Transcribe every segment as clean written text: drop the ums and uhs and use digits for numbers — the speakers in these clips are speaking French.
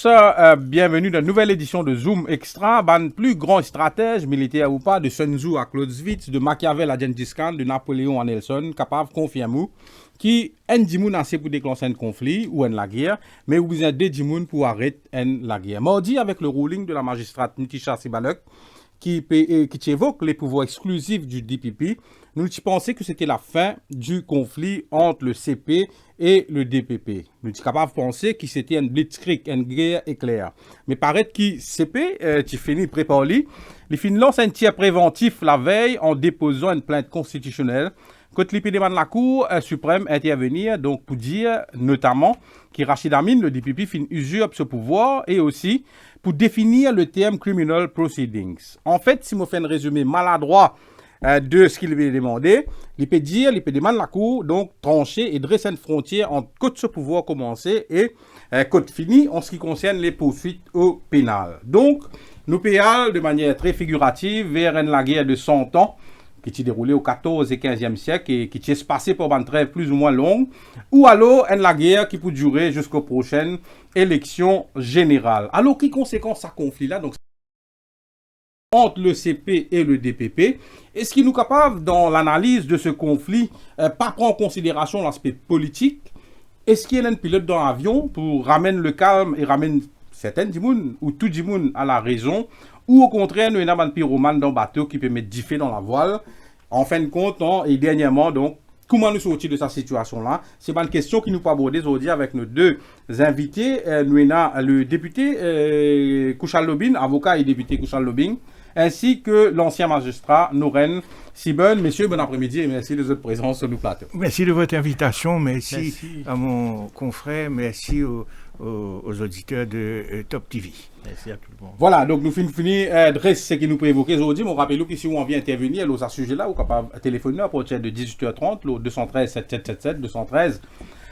tous, bienvenue dans une nouvelle édition de Zoom Extra. Ban plus grand stratège, militaire ou pas, de Sun Tzu à Clausewitz, de Machiavel à Gengis Khan, de Napoléon à Nelson, capable de confirmer qui en dimoun assez pour déclencher un conflit ou la guerre, mais ou besoin de dimoun pour arrêter la guerre. Mardi, avec le ruling de la magistrate Nitisha Sibalek, qui évoque les pouvoirs exclusifs du DPP, nous pensons que c'était la fin du conflit entre le CP et le DPP. Nous sommes capables de penser que c'était un blitzkrieg, une guerre éclair. Mais paraît que CP, qui finit préparé, il finit lance un tir préventif la veille en déposant une plainte constitutionnelle contre l'épidémie de la Cour suprême intervenir, donc pour dire notamment que Rachid Amin, le DPP, finit usurpe ce pouvoir et aussi pour définir le terme criminal proceedings. En fait, si je fais un résumé maladroit de ce qu'il avait demandé, il peut demander la Cour, donc trancher et dresser une frontière entre côté ce pouvoir commencé et côté fini en ce qui concerne les poursuites au pénal. Donc, nous payons de manière très figurative vers la guerre de 100 ans qui s'est déroulée au 14 et 15e siècle et qui s'est passé pour une trêve plus ou moins longue, ou alors la guerre qui peut durer jusqu'aux prochaines élections générales. Alors, quelles conséquences à conflit-là? Donc, entre le CP et le DPP, est-ce qu'il nous capable, dans l'analyse de ce conflit, pas prendre en considération l'aspect politique? Est-ce qu'il y a un pilote dans l'avion pour ramener le calme et ramener certains dimoun ou tout dimoun à la raison, ou au contraire, nous avons un pyromane dans le bateau qui peut mettre du feu dans la voile? En fin de compte, et dernièrement, donc, comment nous sortir de cette situation-là? C'est une question qui nous peut aborder aujourd'hui avec nos deux invités. Nous avons le député Kouchal Lobine, avocat et député Kouchal Lobine, ainsi que l'ancien magistrat Noren Sibon. Messieurs, bon après-midi et merci de votre présence sur le plateau. Merci de votre invitation, merci à mon confrère, merci aux auditeurs de Top TV. Merci à tout le monde. Voilà, donc nous finissons de ce que nous pouvons évoquer aujourd'hui. On rappelle que si on vient intervenir à ce sujet-là, vous capable de téléphoner à partir de 18h30, le 213 7777, 213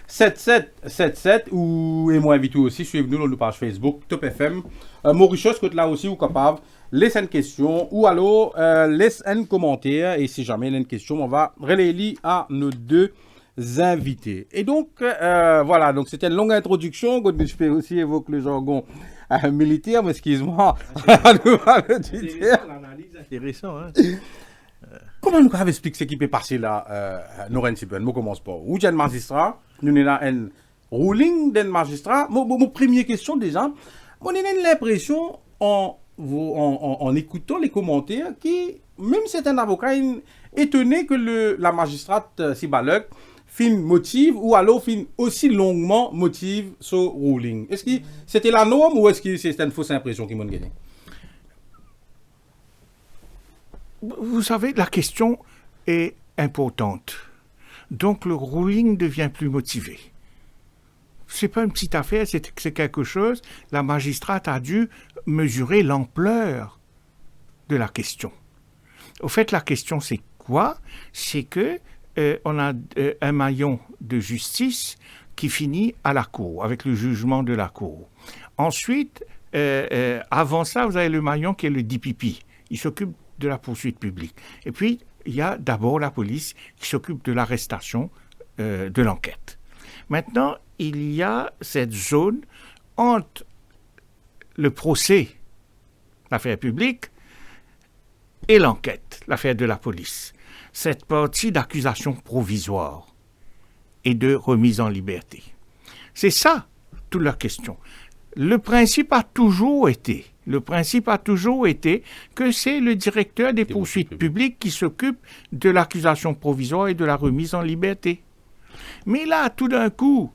7777, ou et moi invite aussi, suivez-nous sur notre page Facebook, Top FM. Mauritius, que là aussi, vous capable laissez une question ou alors laissez un commentaire et si jamais il y a une question, on va relayer à nos deux invités. Et donc, voilà, donc c'était une longue introduction. Je peux aussi évoquer le jargon militaire, mais excuse-moi. L'analyse intéressante. Comment nous expliquer ce qui peut passer là, Noren Sibon? Je commence par où il y a un magistrat, nous avons un ruling d'un magistrat. Mon première question déjà, on a l'impression en écoutant les commentaires qui, même certains avocats, étonnés que la magistrate Sibalek fin motive ou alors fin aussi longuement motive ce ruling. Est-ce que c'était la norme ou est-ce que c'est une fausse impression qui m'a gagné? Vous savez, la question est importante. Donc le ruling devient plus motivé. C'est pas une petite affaire, c'est quelque chose. La magistrate a dû mesurer l'ampleur de la question. Au fait, la question, c'est quoi? C'est que on a un maillon de justice qui finit à la cour, avec le jugement de la cour. Ensuite, avant ça, vous avez le maillon qui est le DPP. Il s'occupe de la poursuite publique. Et puis, il y a d'abord la police qui s'occupe de l'arrestation, de l'enquête. Maintenant, il y a cette zone entre le procès, l'affaire publique, et l'enquête, l'affaire de la police. Cette partie d'accusation provisoire et de remise en liberté. C'est ça, toute la question. Le principe a toujours été que c'est le directeur des poursuites publiques qui s'occupe de l'accusation provisoire et de la remise en liberté. Mais là, tout d'un coup,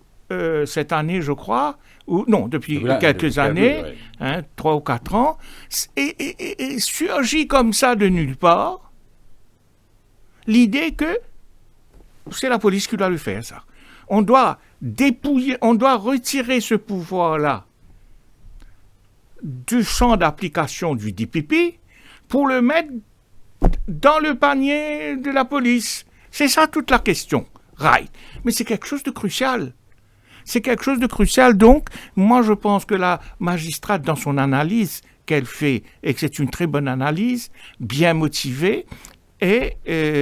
cette année, je crois, ou non, depuis quelques années, 3 ou 4 ans, et surgit comme ça de nulle part l'idée que c'est la police qui doit le faire, ça. On doit dépouiller, on doit retirer ce pouvoir-là du champ d'application du DPP pour le mettre dans le panier de la police. C'est ça toute la question. Right. Mais c'est quelque chose de crucial. C'est quelque chose de crucial. Donc, moi, je pense que la magistrate, dans son analyse qu'elle fait, et que c'est une très bonne analyse, bien motivée, Et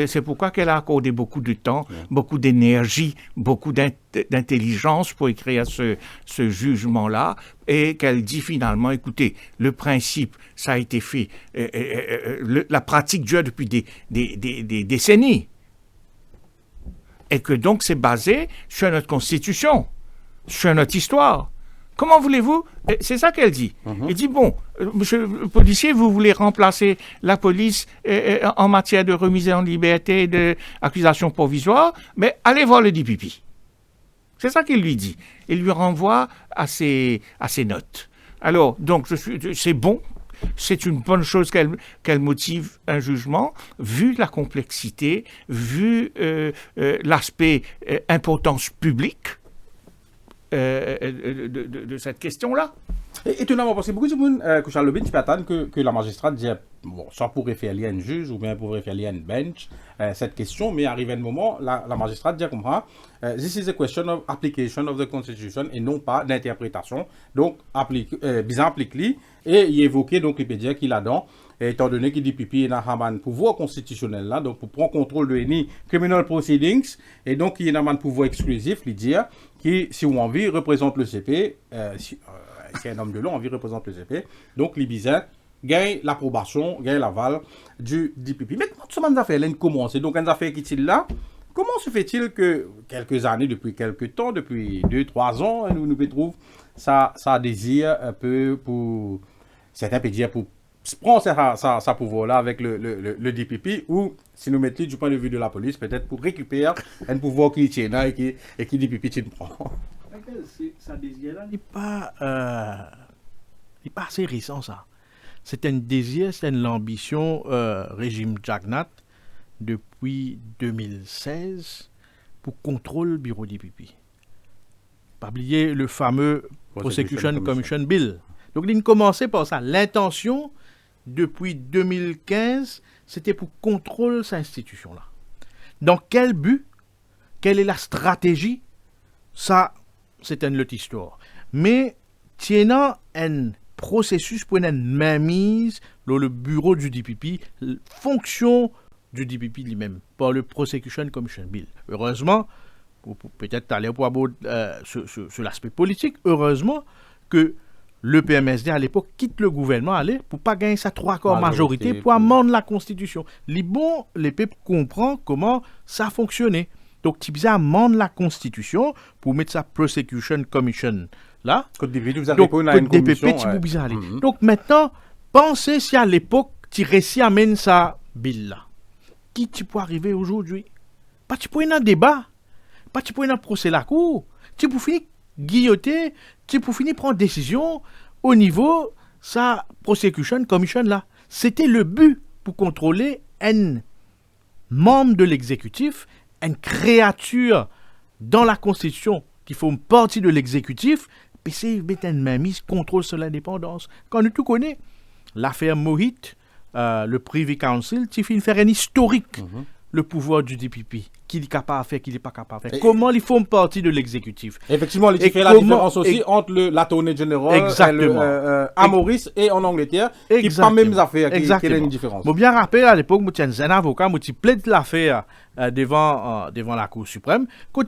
c'est pourquoi qu'elle a accordé beaucoup de temps, beaucoup d'énergie, beaucoup d'intelligence pour écrire ce jugement-là, et qu'elle dit finalement, écoutez, le principe, ça a été fait, la pratique dure depuis des décennies, et que donc c'est basé sur notre constitution, sur notre histoire. Comment voulez-vous? C'est ça qu'elle dit. Elle dit, bon, monsieur le policier, vous voulez remplacer la police en matière de remise en liberté, d'accusation provisoire, mais allez voir le DPP. C'est ça qu'il lui dit. Il lui renvoie à ses notes. Alors, donc, c'est bon. C'est une bonne chose qu'elle motive un jugement, vu la complexité, vu l'aspect importance publique de cette question-là. Étonnamment, parce que beaucoup de monde, que Charles Lobin, tu peux attendre que la magistrate dise, bon, soit pour référer à un juge ou bien pour référer à une bench, cette question, mais arrivé un moment, la magistrate dit comme ça, this is a question of application of the Constitution et non pas d'interprétation. Donc, bizarre applique-li, et il évoquait donc il peut dire qu'il a dans, étant donné qu'il dit pipi n'a un pouvoir constitutionnel là, donc pour prendre contrôle de any criminal proceedings, et donc il y a un pouvoir exclusif, il dit qui, si on envie, représente le CP, si un homme de loi, envie représente le CP, donc les bizarres gagne l'approbation, gagne l'aval du DPP. Mais comment tout ça fait commencer? Donc, une affaire qui est là, comment se fait-il que quelques années, depuis quelques temps, depuis 2-3 ans, nous trouvons ça désire un peu pour, certains peuvent dire pour prendre sa pouvoir-là avec le DPP, ou si nous mettons du point de vue de la police, peut-être pour récupérer un pouvoir qui tient là et qui DPP tient prend. Ça désir-là n'est pas assez récent, ça. C'est un désir, c'est une ambition régime Jagnat depuis 2016 pour contrôler le bureau DPP. Pas oublier le fameux Prosecution Commission Bill. Donc, il a commencé par ça. L'intention, depuis 2015, c'était pour contrôler cette institution-là. Dans quel but? Quelle est la stratégie? Ça, c'est une autre histoire. Mais, tiennant un processus pour une mainmise dans le bureau du DPP, fonction du DPP lui-même, par le Prosecution Commission Bill. Heureusement, peut-être aller pour sur l'aspect politique, heureusement que le PMSD à l'époque quitte le gouvernement pour pas gagner sa 3/4 majorité pour amender la Constitution. Les peuples comprennent comment ça fonctionnait. Donc, tu peux amender la Constitution pour mettre sa Prosecution Commission là. Code DPP, vous avez pas une commission. Donc, maintenant, pensez si à l'époque, tu réussis à amener sa bill là. Qui tu peux arriver aujourd'hui? Pas tu peux y avoir un débat. Pas tu peux y avoir un procès la cour. Tu peux finir guilloter. Tu peux finir prendre décision au niveau sa Prosecution Commission là. C'était le but pour contrôler un membre de l'exécutif, une créature dans la Constitution qui font partie de l'exécutif, puis c'est une mainmise contrôle sur l'indépendance. Quand nous tout connaissons, l'affaire Mohit, le Privy Council, tu finis faire un historique, le pouvoir du DPP, qui est capable de faire, qui n'est pas capable de faire. Comment ils font partie de l'exécutif. Effectivement, il fait la différence aussi entre l'Attorney General, à Maurice et en Angleterre, qui n'est pas même affaire, qui a une différence. Je me bien rappelle à l'époque, je suis un avocat, je plaide l'affaire devant la Cour suprême. Quand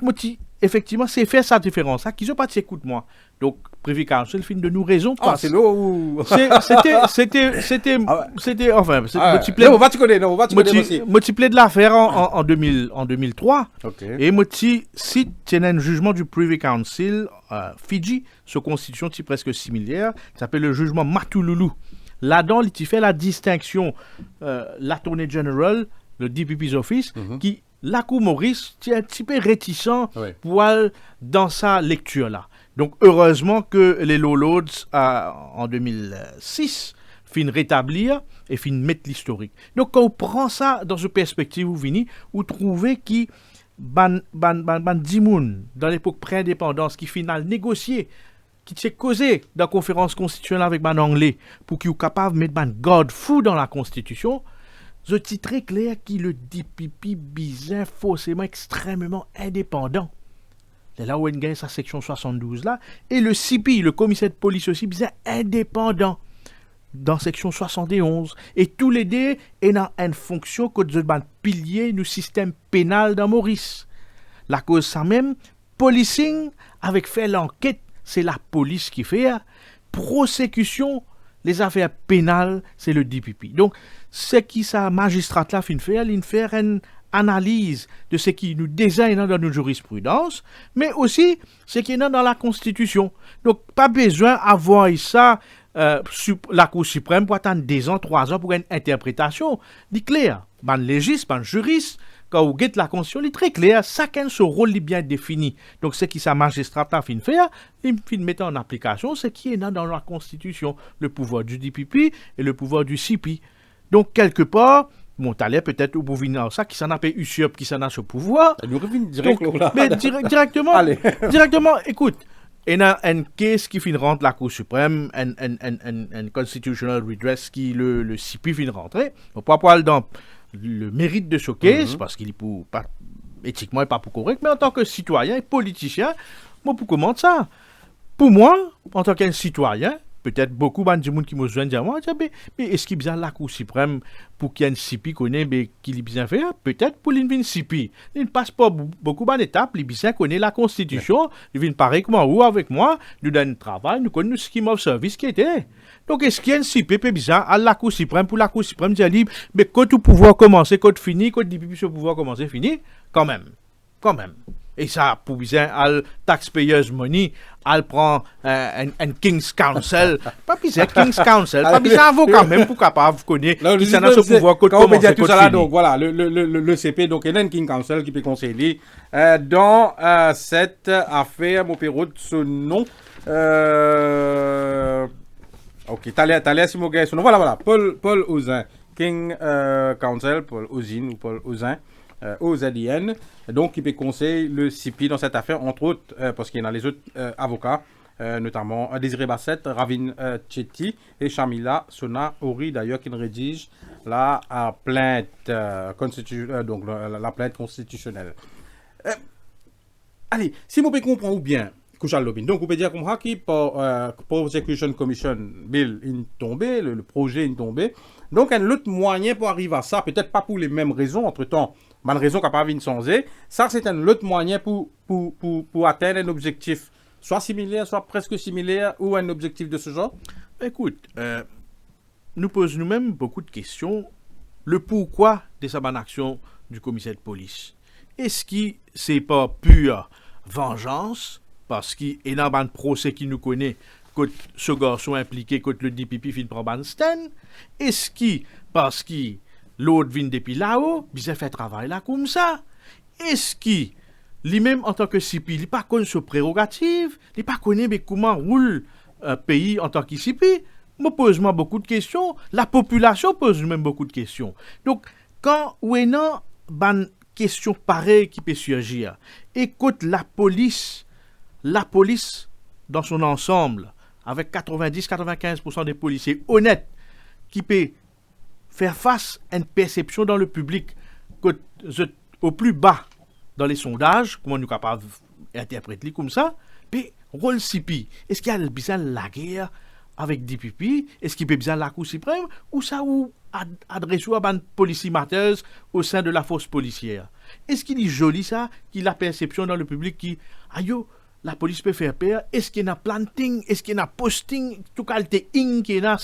effectivement, c'est faire sa différence. Qui ne pas écoute moi. Donc, Privy Council finit de nous raison. C'est là où... C'était... Enfin... on va te connaître aussi. Je plaide l'affaire en 2003. Okay. Et je cite un jugement du Privy Council Fidji, sur constitution presque similaire, qui s'appelle le jugement Matululu. Là-dedans, il fait la distinction l'Attorney General, le DPP's Office, qui... La Cour Maurice est un petit peu réticent pour aller dans sa lecture-là. Donc, heureusement que les Law Lords, en 2006, finissent rétablir et finissent mettre l'historique. Donc, quand on prend ça dans une perspective, vous trouvez qu'il ban Dimoun, dans l'époque pré-indépendance, qui finit négocier, qui s'est causé dans la conférence constitutionnelle avec ban anglais, pour qu'il soit capable de mettre ban God fou dans la Constitution. Je dis très clair qu'il le DPP bizarre, forcément extrêmement indépendant. C'est là où il gagne sa section 72 là. Et le CP, le commissaire de police aussi, bizarre indépendant. dans section 71. Et tous les deux, et dans une fonction que de pilier du système pénal dans Maurice. La cause ça même, policing, avec fait l'enquête, c'est la police qui fait. Prosécution, les affaires pénales, c'est le DPP. Donc, ce qui sa magistrat là fin faire, il fait une analyse de ce qui nous désigne dans nos jurisprudences, mais aussi ce qui est dans la Constitution. Donc, pas besoin d'avoir ça, la Cour suprême pour attendre 2 ans, 3 ans pour une interprétation. Dit clair, ban légiste, ban juriste, quand vous guettez la Constitution, il est très clair, chacun son rôle est bien défini. Donc, ce qui sa magistrat a fin faire, il fin mettre en application ce qui est dans la Constitution, le pouvoir du DPP et le pouvoir du CP. Donc, quelque part, bon, t'allais peut-être au bout ça, qui s'en appelle USIOP, qui s'en a ce pouvoir. Nous revenons direct Donc, là. mais directement, Allez. directement, écoute, il y a une case qui fin rentre la Cour suprême, un constitutional redress qui le CP fin rentrer. On peut pas aller dans le mérite de ce case, parce qu'il est pas éthiquement et pas pour correct, mais en tant que citoyen et politicien, moi, pour comment ça? Pour moi, en tant qu'un citoyen, peut-être beaucoup de monde qui me joignent dire moi, mais est-ce qu'il y a la Cour suprême pour qu'il y ait un CP connaît qu'il est bien fait? Peut-être pour l'une CP. Il ne passe pas beaucoup d'étapes, il bien connaît la Constitution, il vient pareil comme ou avec moi, nous donne un travail, nous connaissons ce qui m'a service qui était. Donc est-ce qu'il y a un CP bizarre à la Cour suprême pour la Cour suprême dire libre, mais quand tout pouvoir commencer, quand fini, quand DPP ce pouvoir commencer, fini, quand même. Et ça, pour bien, al taxpayers money, al prend un King's Counsel, pas bizarre King's Counsel, pas bizarre avocat même pour capable connaître qui ça n'a ce pouvoir quand on peut dire commencer, tout ça là, donc voilà, le CP, donc il y a un King Counsel qui peut conseiller dans cette affaire, mon pérou, ce nom. Ok, t'allais si mon gars, ce nom, voilà, Paul Ozin, King Counsel, Paul Ozin ou Paul Ozin. OZIN, donc qui peut conseiller le CP dans cette affaire, entre autres, parce qu'il y en a les autres avocats, notamment Désiré Bassett, Ravin Chetty et Shamila Sona Ori, d'ailleurs, qui rédige la plainte, donc la plainte constitutionnelle. Allez, si vous pouvez comprendre bien, donc on peut dire comme qui Prosecution Commission Bill est tombé, le projet est tombé. Donc un autre moyen pour arriver à ça, peut-être pas pour les mêmes raisons, entre-temps, mais une raison qui n'a pas vu changer, ça c'est un autre moyen pour atteindre un objectif soit similaire, soit presque similaire, ou un objectif de ce genre. Écoute, nous posons nous-mêmes beaucoup de questions. Le pourquoi de cette action du commissaire de police. Est-ce que c'est pas pure vengeance, parce qu'il y a un procès qui nous connaît, que ce garçon impliqué, que le DPP fin prend ban stand? Est-ce que, parce que l'autre vient depuis là-haut, il fait travail là comme ça? Est-ce que, lui-même en tant que CP, il n'est pas connu ses prérogatives, il n'est pas connu comment roule un pays en tant que CP? Je pose beaucoup de questions, la population pose même beaucoup de questions. Donc, quand on a une question pareille qui peut surgir, écoute la police dans son ensemble, avec 90-95% des policiers honnêtes, qui peut faire face à une perception dans le public au plus bas dans les sondages, comment nous sommes capables d'interpréter comme ça, puis rôle CP. Est-ce qu'il y a besoin de la guerre avec DPP? Est-ce qu'il y a besoin de la Cour suprême? Ou ça, ou adresser à une police mateuse au sein de la force policière? Est-ce qu'il est joli ça, qu'il a perception dans le public qui, aïe, la police peut faire peur? Est-ce qu'il y a planting? Est-ce qu'il y a posting? Tout cas, il y a qui est là.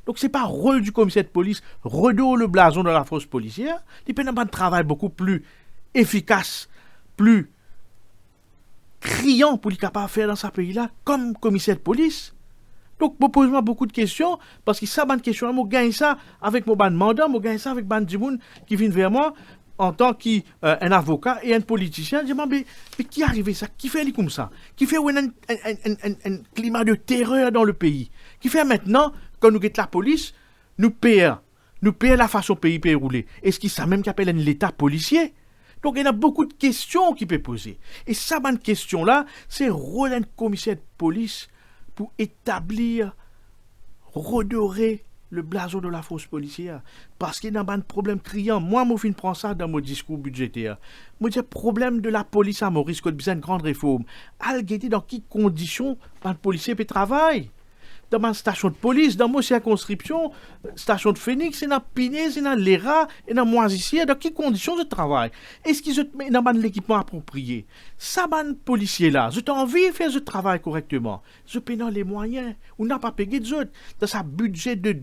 Donc, ce n'est pas le rôle du commissaire de police, redorer le blason de la force policière. Il peut y avoir un travail beaucoup plus efficace, plus criant pour les capables de faire dans ce pays-là, comme commissaire de police. Donc, je pose beaucoup de questions, parce que ça, bonne question, je gagne ça avec mon mandat, je gagne ça avec ban de monde qui vient vers moi en tant qu'un avocat et un politicien. Je dis, mais qui arrive ça? Qui fait comme ça? Qui fait un climat de terreur dans le pays? Qui fait maintenant, quand nous guettons la police, nous payons la façon pays peut rouler? Est-ce qu'il ça même qu'on appelle l'État policier? Donc, il y a beaucoup de questions qui peuvent poser. Et ça, bonne question-là, c'est le rôle d'un commissaire de police pour établir, redorer le blason de la force policière. Parce qu'il y a un problème criant. Moi, je prends ça dans mon discours budgétaire. Je dis, problème de la police à Maurice, qu'il y a une grande réforme. Al dans quelles conditions un policier peut travailler? dans ma station de police, dans ma circonscription, station de Phoenix, et dans Pinez, et dans Lera, et dans Moisissier, dans quelles conditions de travail? Est-ce qu'ils ont dans l'équipement approprié? Ça, ban policier là, j'ai envie de faire ce travail correctement. Je paye dans les moyens, ou n'a pas payé des autres, dans sa budget de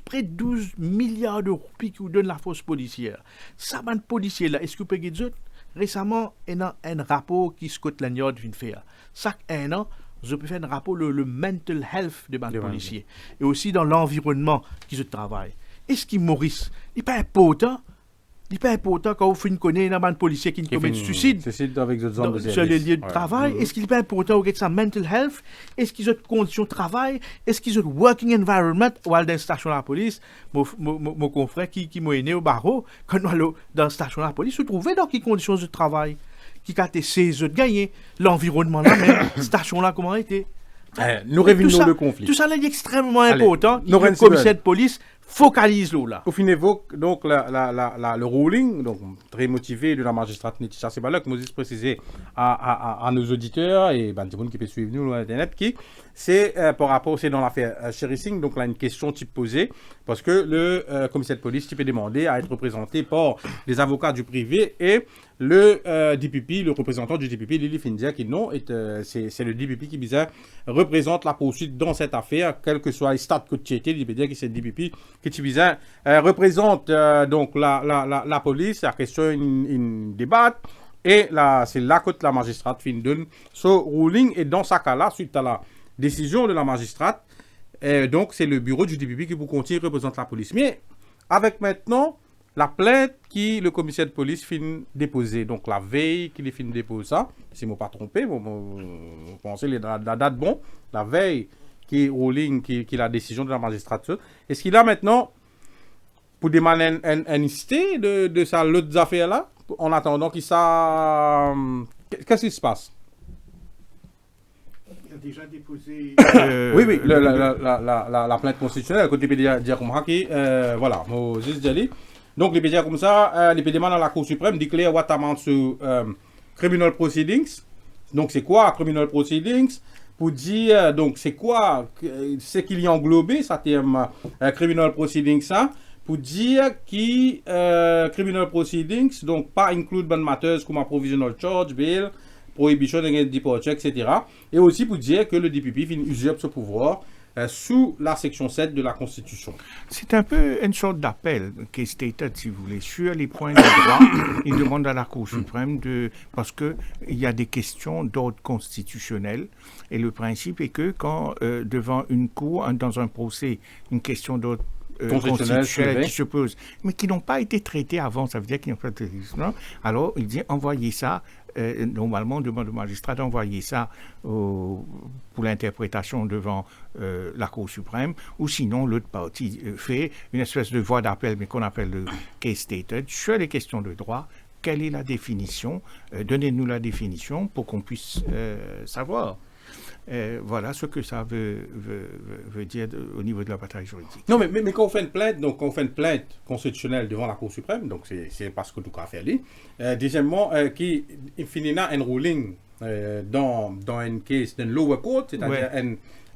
près de 12 milliards de roupies qui vous donne la force policière. Ça, ban policier là, est-ce que vous payez des autres? Récemment, il y a un rapport qui Scotland Yard vient de faire. Chaque un an, je peux faire un rapport le mental health de mes policiers. Et aussi dans l'environnement qui se travaille. Est-ce qu'il Maurice, il n'est pas important? Il n'est pas important quand vous connaissez un policier qui commet de suicide avec sur les lieux de travail. Est-ce qu'il n'est pas important au sa mental health? Est-ce qu'ils ont conditions de travail? Est-ce qu'ils ont working environment? Ou dans la station de la police, mon confrère qui m'a aidé au barreau, quand on allait dans la station de la police, se trouvait dans quelles conditions de travail? Qui a été 16 de gagner? L'environnement là même, station là comment était? Nous revenons le conflit. Tout ça là est extrêmement important. Le commissaire de police focalise là. Au fin évoque donc le ruling, donc très motivé de la magistrate Netisha Sebalok, Moses précisé à nos auditeurs et des gens qui peuvent suivre nous sur Internet, qui c'est par rapport, c'est dans l'affaire Sherry Singh, donc là une question type posée, parce que le commissaire de police type est demandé à être représenté par les avocats du privé et le DPP, le représentant du DPP, Lily Findia, qui non, c'est le DPP qui bizarre représente la poursuite dans cette affaire, quel que soit le stade que tu étais, qui c'est le DPP qui bizarre représente donc la police, la question une débat. Et là, c'est là que la magistrate fin donne ce ruling. Et dans ce cas-là, suite à la décision de la magistrate, donc c'est le bureau du DPP qui pour continuer représente la police. Mais avec maintenant la plainte qui le commissaire de police fin déposer. Donc la veille qu'il fin déposer ça, si je ne me pas trompé, vous pensez la date bon, la veille qui est ruling, qui la décision de la magistrate. Est-ce qu'il a maintenant pour demander un stay de ça, l'autre affaire là? En attendant qu'il ça... Qu'est-ce qui se passe? Il a déjà déposé... Oui, la plainte constitutionnelle, côté PDA qui, voilà, Moses Djali. Donc, les PDA comme ça, les PDA dans la Cour suprême déclarent what amount to criminal proceedings. Donc, c'est quoi criminal proceedings? Pour dire, donc, c'est quoi? C'est qu'il y a englobé, ça terme criminal proceedings, ça. Pour dire qui criminal proceedings, donc pas include ban matters comme provisional charge, bail, prohibition against departure, etc. Et aussi pour dire que le DPP usurpe ce pouvoir sous la section 7 de la Constitution. C'est un peu une sorte d'appel qui est stated, si vous voulez, sur les points de droit. Il demande à la Cour suprême parce qu'il y a des questions d'ordre constitutionnel. Et le principe est que quand devant une cour, dans un procès, une question d'ordre constitutionnels qui se posent, mais qui n'ont pas été traités avant, ça veut dire qu'ils n'ont pas été traités. Alors, il dit envoyez ça, normalement, on demande au magistrat d'envoyer ça pour l'interprétation devant la Cour suprême, ou sinon, l'autre partie fait une espèce de voie d'appel, mais qu'on appelle le case stated, sur les questions de droit. Quelle est la définition? Donnez-nous la définition pour qu'on puisse savoir. Voilà ce que ça veut dire au niveau de la bataille juridique. Non, mais quand on fait une plainte, donc quand on fait une plainte constitutionnelle devant la Cour suprême, donc c'est parce que tout cas fait aller. Deuxièmement, qui finit un ruling dans une case d'un lower court, c'est-à-dire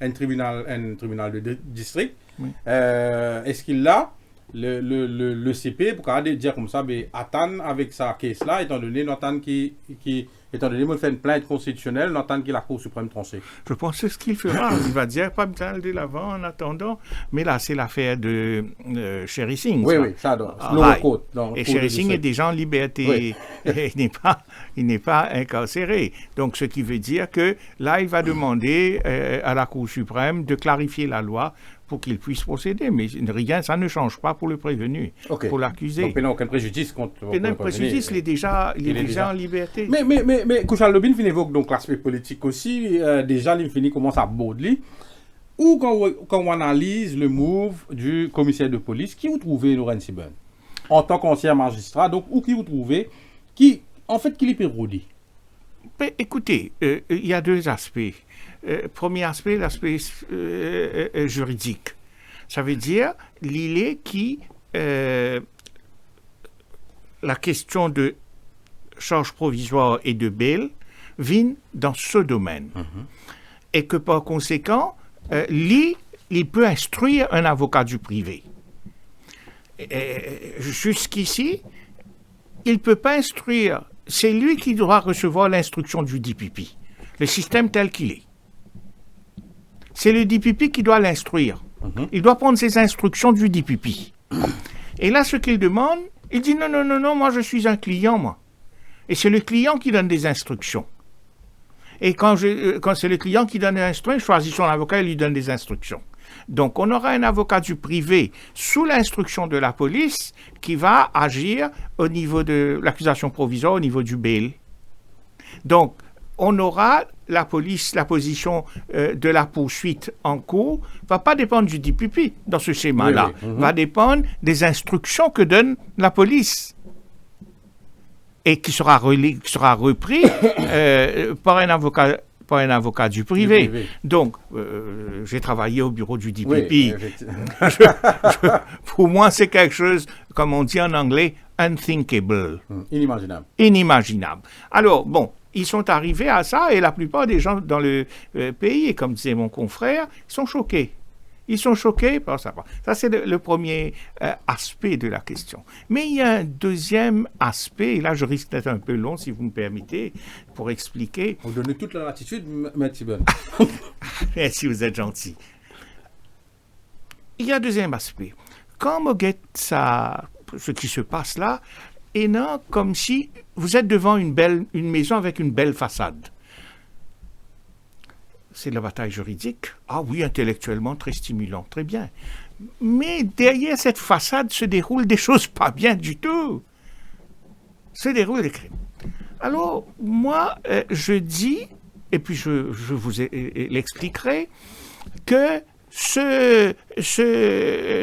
un tribunal de district. Oui. Est-ce qu'il a le CP pour dire comme ça, mais attendre avec sa case là, étant donné étant donné qu'on fait une plainte constitutionnelle, n'entend que la Cour suprême tranchée. Je pense que c'est ce qu'il fera. Il va dire pas besoin de l'avant en attendant. Mais là, c'est l'affaire de Sherry Singh. Oui, ça doit. Et Sherry Singh est déjà en liberté. Oui. Il n'est pas incarcéré. Donc, ce qui veut dire que là, il va demander à la Cour suprême de clarifier la loi pour qu'il puisse procéder. Mais rien, ça ne change pas pour le prévenu, pour l'accusé. Donc, il n'y a aucun préjudice contre le préjudice, il est déjà en liberté. Mais Kouchal Lobin évoque donc l'aspect politique aussi. Déjà, il commence à border. Ou quand on analyse le move du commissaire de police, qui vous trouvez, Laurent Sibon, en tant qu'ancien magistrat, donc, où qui vous trouvez, qui est pérodé? Écoutez, il y a deux aspects. Premier aspect, l'aspect juridique. Ça veut dire l'île qui la question de charge provisoire et de bail vient dans ce domaine. Et que par conséquent, il peut instruire un avocat du privé. Jusqu'ici, il ne peut pas instruire. C'est lui qui doit recevoir l'instruction du DPP. Le système tel qu'il est. C'est le DPP qui doit l'instruire. Il doit prendre ses instructions du DPP. Et là, ce qu'il demande, il dit non, moi je suis un client, moi. Et c'est le client qui donne des instructions. Et quand c'est le client qui donne des instructions, il choisit son avocat et lui donne des instructions. Donc, on aura un avocat du privé sous l'instruction de la police qui va agir au niveau de l'accusation provisoire, au niveau du bail. Donc, on aura la police, la position de la poursuite en cours ne va pas dépendre du DPP dans ce schéma-là. Oui. Va dépendre des instructions que donne la police et qui sera repris par un avocat du privé. Donc, j'ai travaillé au bureau du DPP. Oui, pour moi, c'est quelque chose, comme on dit en anglais, unthinkable. Inimaginable. Alors, bon, ils sont arrivés à ça et la plupart des gens dans le pays, et comme disait mon confrère, sont choqués. Ils sont choqués par ça. Ça, c'est le premier aspect de la question. Mais il y a un deuxième aspect, et là, je risque d'être un peu long, si vous me permettez, pour expliquer. Vous donnez toute la latitude, M. Thibon. Merci, vous êtes gentil. Il y a un deuxième aspect. Quand on regarde ce qui se passe là, et non, comme si vous êtes devant une maison avec une belle façade. C'est de la bataille juridique. Ah oui, intellectuellement, très stimulant, très bien. Mais derrière cette façade se déroulent des choses pas bien du tout. Se déroulent des crimes. Alors, moi, je dis, et puis je vous l'expliquerai, que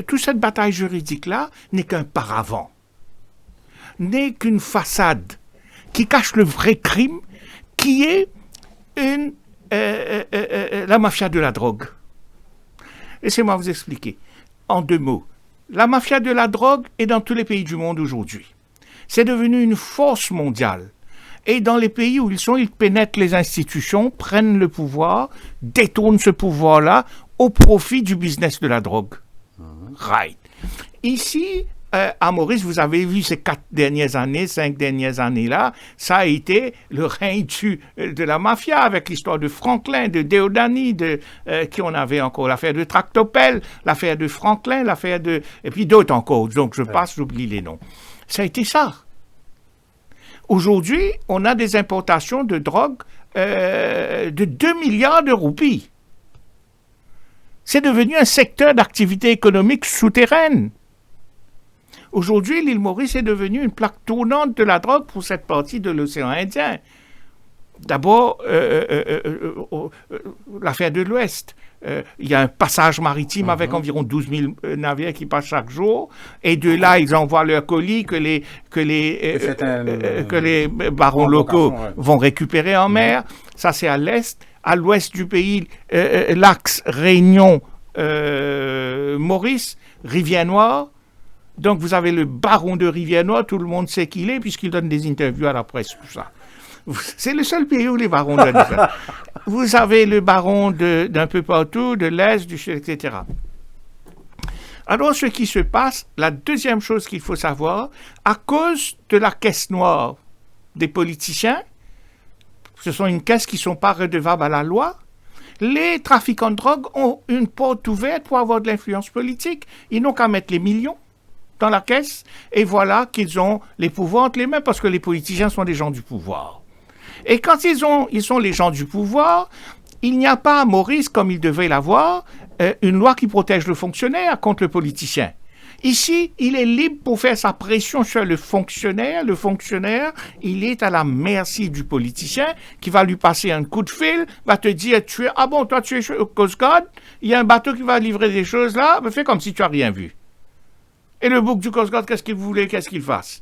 toute cette bataille juridique-là n'est qu'un paravent, n'est qu'une façade qui cache le vrai crime, qui est la mafia de la drogue. Laissez-moi vous expliquer en 2 mots. La mafia de la drogue est dans tous les pays du monde aujourd'hui. C'est devenu une force mondiale. Et dans les pays où ils sont, ils pénètrent les institutions, prennent le pouvoir, détournent ce pouvoir-là au profit du business de la drogue. Right. Ici, à Maurice, vous avez vu ces 5 dernières années-là, ça a été le règne de la mafia avec l'histoire de Franklin, de Deodani, qui on avait encore l'affaire de Tractopelle, l'affaire de Franklin, et puis d'autres encore. Donc je passe, j'oublie les noms. Ça a été ça. Aujourd'hui, on a des importations de drogue de 2 milliards de roupies. C'est devenu un secteur d'activité économique souterraine. Aujourd'hui, l'île Maurice est devenue une plaque tournante de la drogue pour cette partie de l'océan Indien. D'abord, l'affaire de l'Ouest. Il y a un passage maritime avec environ 12 000 navires qui passent chaque jour. Et de là, ils envoient leurs colis que les barons locaux vont récupérer en mer. Ça, c'est à l'Est. À l'Ouest du pays, l'axe Réunion-Maurice, Rivière-Noire. Donc, vous avez le baron de Rivière-Noire, tout le monde sait qui il est, puisqu'il donne des interviews à la presse, tout ça. C'est le seul pays où les barons donnent ça. Vous avez le baron d'un peu partout, de l'Est, du Sud, etc. Alors, ce qui se passe, la deuxième chose qu'il faut savoir, à cause de la caisse noire des politiciens, ce sont une caisse qui ne sont pas redevables à la loi, les trafiquants de drogue ont une porte ouverte pour avoir de l'influence politique. Ils n'ont qu'à mettre les millions dans la caisse, et voilà qu'ils ont les pouvoirs entre les mains, parce que les politiciens sont des gens du pouvoir. Et quand ils sont les gens du pouvoir, il n'y a pas à Maurice, comme il devait l'avoir, une loi qui protège le fonctionnaire contre le politicien. Ici, il est libre pour faire sa pression sur le fonctionnaire. Le fonctionnaire, il est à la merci du politicien qui va lui passer un coup de fil, va te dire, toi tu es au Coast Guard, il y a un bateau qui va livrer des choses là, fais comme si tu n'as rien vu. Et le bouc du Coast Guard, qu'est-ce qu'il voulait, qu'est-ce qu'il fasse?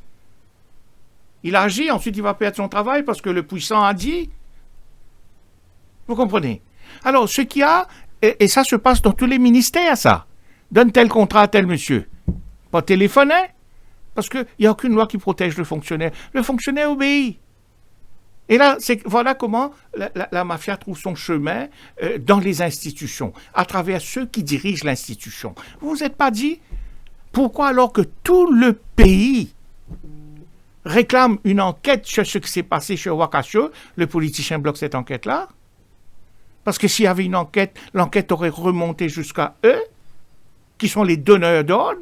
Il agit, ensuite il va perdre son travail parce que le puissant a dit. Vous comprenez? Alors, ce qu'il y a, et ça se passe dans tous les ministères, ça. Donne tel contrat à tel monsieur. Pas téléphoner, parce qu'il n'y a aucune loi qui protège le fonctionnaire. Le fonctionnaire obéit. Et là, voilà comment la mafia trouve son chemin dans les institutions, à travers ceux qui dirigent l'institution. Vous vous êtes pas dit, pourquoi alors que tout le pays réclame une enquête sur ce qui s'est passé chez Ouakachio, le politicien bloque cette enquête-là? Parce que s'il y avait une enquête, l'enquête aurait remonté jusqu'à eux, qui sont les donneurs d'ordre.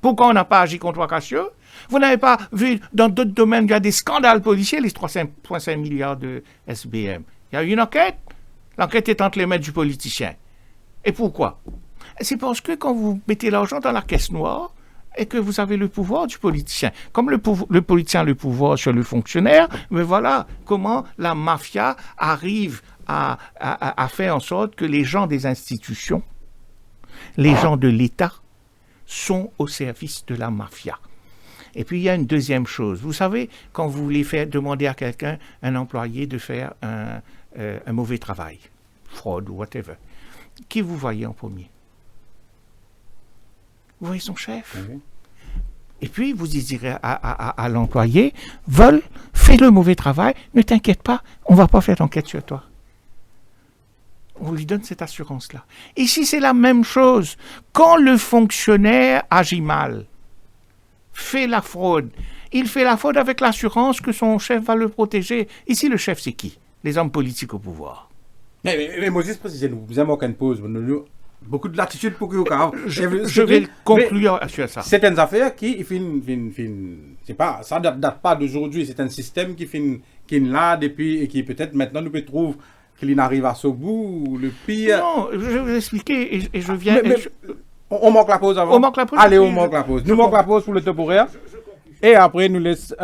Pourquoi on n'a pas agi contre Ouakachio? Vous n'avez pas vu, dans d'autres domaines, il y a des scandales policiers, les 3,5 milliards de SBM. Il y a eu une enquête. L'enquête est entre les mains du politicien. Et pourquoi? C'est parce que quand vous mettez l'argent dans la caisse noire et que vous avez le pouvoir du politicien. Comme le politicien a le pouvoir sur le fonctionnaire, mais voilà comment la mafia arrive à faire en sorte que les gens des institutions, les gens de l'État, sont au service de la mafia. Et puis, il y a une deuxième chose. Vous savez, quand vous voulez demander à quelqu'un, un employé, de faire un mauvais travail, fraude ou whatever, qui vous voyez en premier? Vous voyez son chef. Et puis, vous direz à l'employé, fais le mauvais travail, ne t'inquiète pas, on ne va pas faire d'enquête sur toi. On lui donne cette assurance-là. Ici, c'est la même chose. Quand le fonctionnaire agit mal, fait la fraude, il fait la fraude avec l'assurance que son chef va le protéger. Ici, le chef, c'est qui? Les hommes politiques au pouvoir. Mais Moses, nous avons qu'une pause. Beaucoup de latitude pour que vous... Je vais conclure sur ça. Certaines affaires qui c'est pas, ça date pas d'aujourd'hui. C'est un système qui est là depuis et qui peut-être maintenant nous peut trouver qu'il arrive à ce bout, le pire. Non, je vais vous expliquer et je viens. On manque la pause avant. On manque la pause. Allez, on manque la pause. Nous manque la pause pour le temporaire. Et après, nous laisse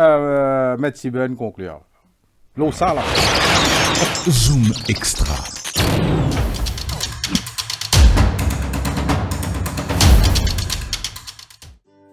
Maître Siben conclure. L'eau, ça là. Zoom Extra.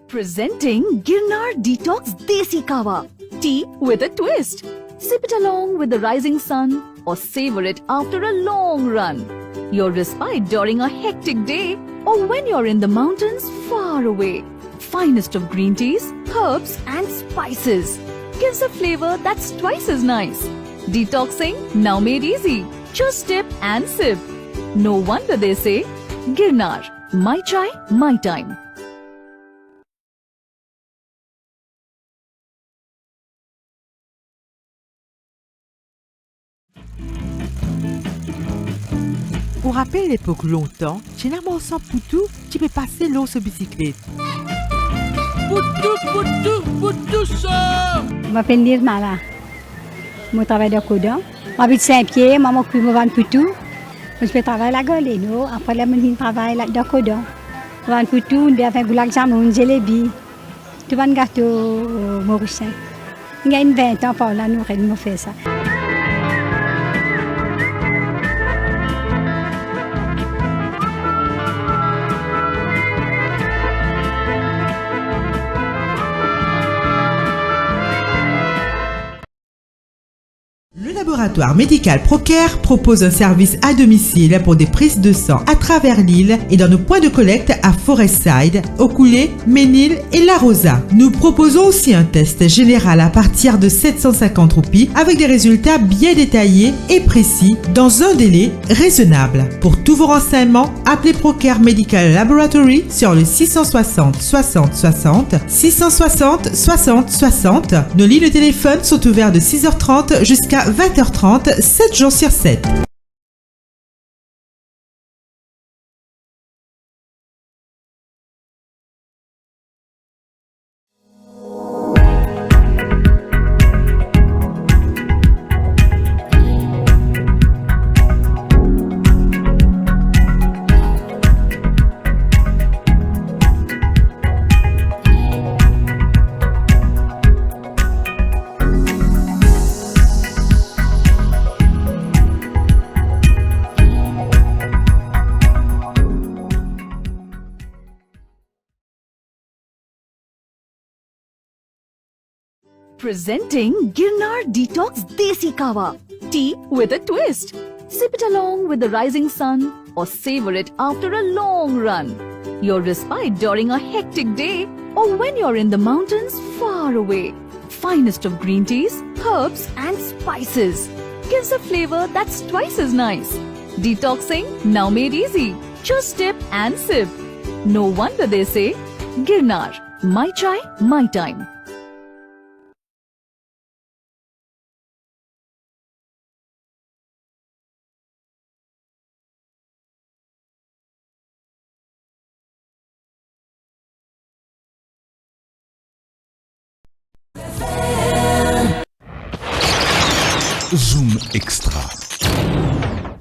Presenting Girnar Detox Desi Kawa. Tea with a twist. Sip it along with the rising sun or savor it after a long run. Your respite during a hectic day or when you're in the mountains far away. Finest of green teas, herbs and spices. Gives a flavor that's twice as nice. Detoxing now made easy. Just dip and sip. No wonder they say, Girnar, my chai, my time. Pour rappeler l'époque longtemps, chez Namon sans Poutou, tu peux passer l'eau sur bicyclette. Poutou, ça! Je m'appelle Nirmala. Je travaille à Coudon. J'habite Saint-Pierre, je m'occupe de Poutou. Je peux travailler à la Goleno. Après, je travaille à Coudon. Je vais à Poutou, je vais faire un examen, un jalebi. Je vais un gâteau mauricien. Il y a 20 ans, par là, nous avons fait ça. Le laboratoire médical Procare propose un service à domicile pour des prises de sang à travers l'île et dans nos points de collecte à Forestside, Okoulé, Ménil et La Rosa. Nous proposons aussi un test général à partir de 750 roupies avec des résultats bien détaillés et précis dans un délai raisonnable. Pour tous vos renseignements, appelez Procare Medical Laboratory sur le 660 60 60 660 60 60. Nos lignes de téléphone sont ouvertes de 6h30 jusqu'à 20h30, 7 jours sur 7. Presenting Girnar Detox Desi Kawa. Tea with a twist. Sip it along with the rising sun or savor it after a long run. Your respite during a hectic day or when you're in the mountains far away. finest of green teas, herbs and spices. Gives a flavor that's twice as nice. Detoxing now made easy. Just dip and sip. No wonder they say, Girnar, my chai, my time. Zoom Extra.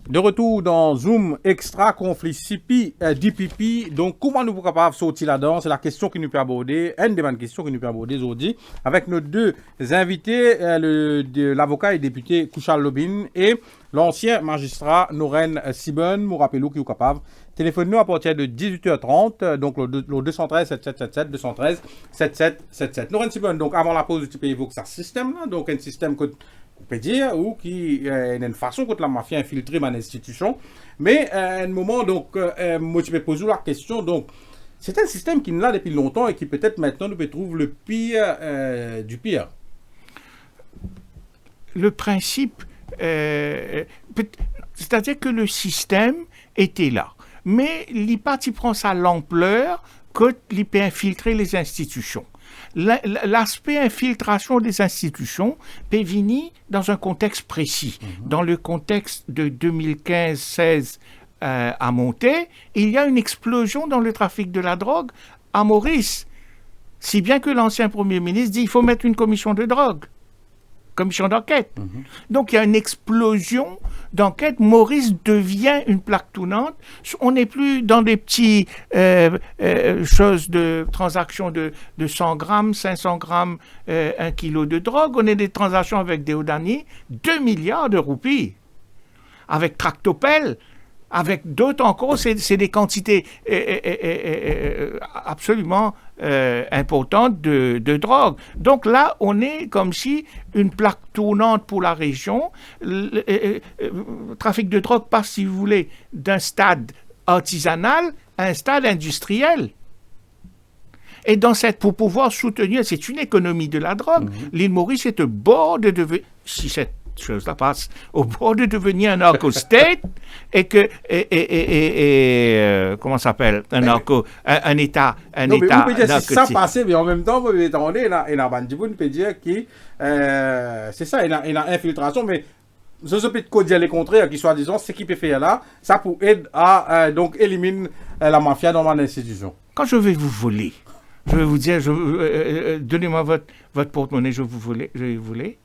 De retour dans Zoom Extra, conflit CP, DPP. Donc, comment nous sommes capables de sortir là-dedans? C'est la question qui nous peut aborder, une des bonnes questions qui nous peut aborder aujourd'hui, avec nos deux invités, l'avocat et député Kouchal Lobin et l'ancien magistrat Noren Sibon. Nous rappelons qui est capable. Téléphone-nous à partir de 18h30, donc le 213 7777, 213 7777. Noren Sibon, donc avant la pause, tu peux évoquer ce système-là, donc un système que on peut dire, ou qui est une façon contre la mafia infiltrée dans l'institution. Mais à un moment, donc, moi, je peux poser la question. Donc, c'est un système qui est là depuis longtemps et qui peut-être maintenant nous trouve le pire du pire. Le principe, c'est-à-dire que le système était là. Mais l'IPAT, il prend sa l'ampleur que l'IP peut infiltrer les institutions. L'aspect infiltration des institutions peut venir dans un contexte précis. Dans le contexte de 2015-16 à Monté, il y a une explosion dans le trafic de la drogue à Maurice. Si bien que l'ancien Premier ministre dit qu'il faut mettre une commission de drogue. Commission d'enquête. Donc, il y a une explosion d'enquête. Maurice devient une plaque tournante. On n'est plus dans des petits choses de transactions de 100 grammes, 500 grammes, 1 kilo de drogue. On est des transactions avec des Odani, 2 milliards de roupies. Avec Tractopelle, avec d'autres encore, c'est des quantités absolument importantes de drogue. Donc là, on est comme si une plaque tournante pour la région. Le trafic de drogue passe, si vous voulez, d'un stade artisanal à un stade industriel. Et pour pouvoir soutenir, c'est une économie de la drogue. L'île Maurice est au bord de devenir, si cette chose-là passe, au bord de devenir un narco-state et que, comment ça s'appelle, un état, non, mais on peut dire si ça passait, mais en même temps, vous attendez, il y a on peut dire que c'est ça, il y a infiltration, mais je peux dire le contraire, qui soit disant, ce qui peut faire là, ça pour aider à donc éliminer la mafia dans l'institution. Quand je vais vous voler, je vais vous dire, donnez-moi votre porte-monnaie, je vais vous voler.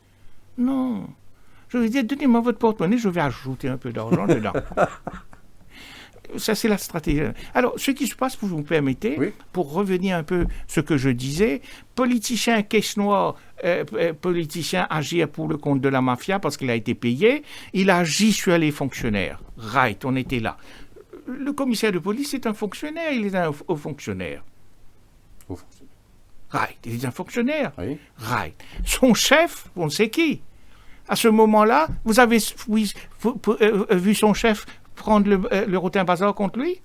Non. Je vais dire, donnez-moi votre porte-monnaie, je vais ajouter un peu d'argent dedans. Ça, c'est la stratégie. Alors, ce qui se passe, vous me permettez, pour revenir un peu à ce que je disais, politicien caisse noire, politicien agir pour le compte de la mafia parce qu'il a été payé, il agit sur les fonctionnaires. Right, on était là. Le commissaire de police est un fonctionnaire, il est un haut fonctionnaire. Right, il est un fonctionnaire. Oui. Right. Son chef, on sait qui. À ce moment-là, vous avez vu son chef prendre le rotin bazar contre lui?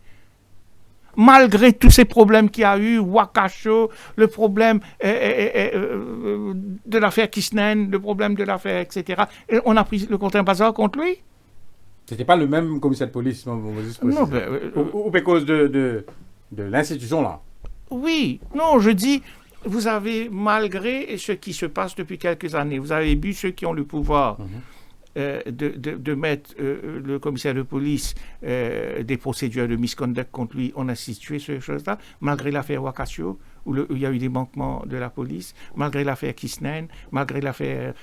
Malgré tous ces problèmes qu'il y a eu, Wakasho, le problème de l'affaire Kisnen, le problème de l'affaire, etc. Et on a pris le rotin bazar contre lui? C'était pas le même commissaire de police, non, ou à cause de l'institution, là? Oui, non, je dis... Vous avez, malgré ce qui se passe depuis quelques années, vous avez vu ceux qui ont le pouvoir de mettre le commissaire de police des procédures de misconduct contre lui, on a situé ces choses-là, malgré l'affaire Wakasio, où il y a eu des manquements de la police, malgré l'affaire Kisnen, malgré l'affaire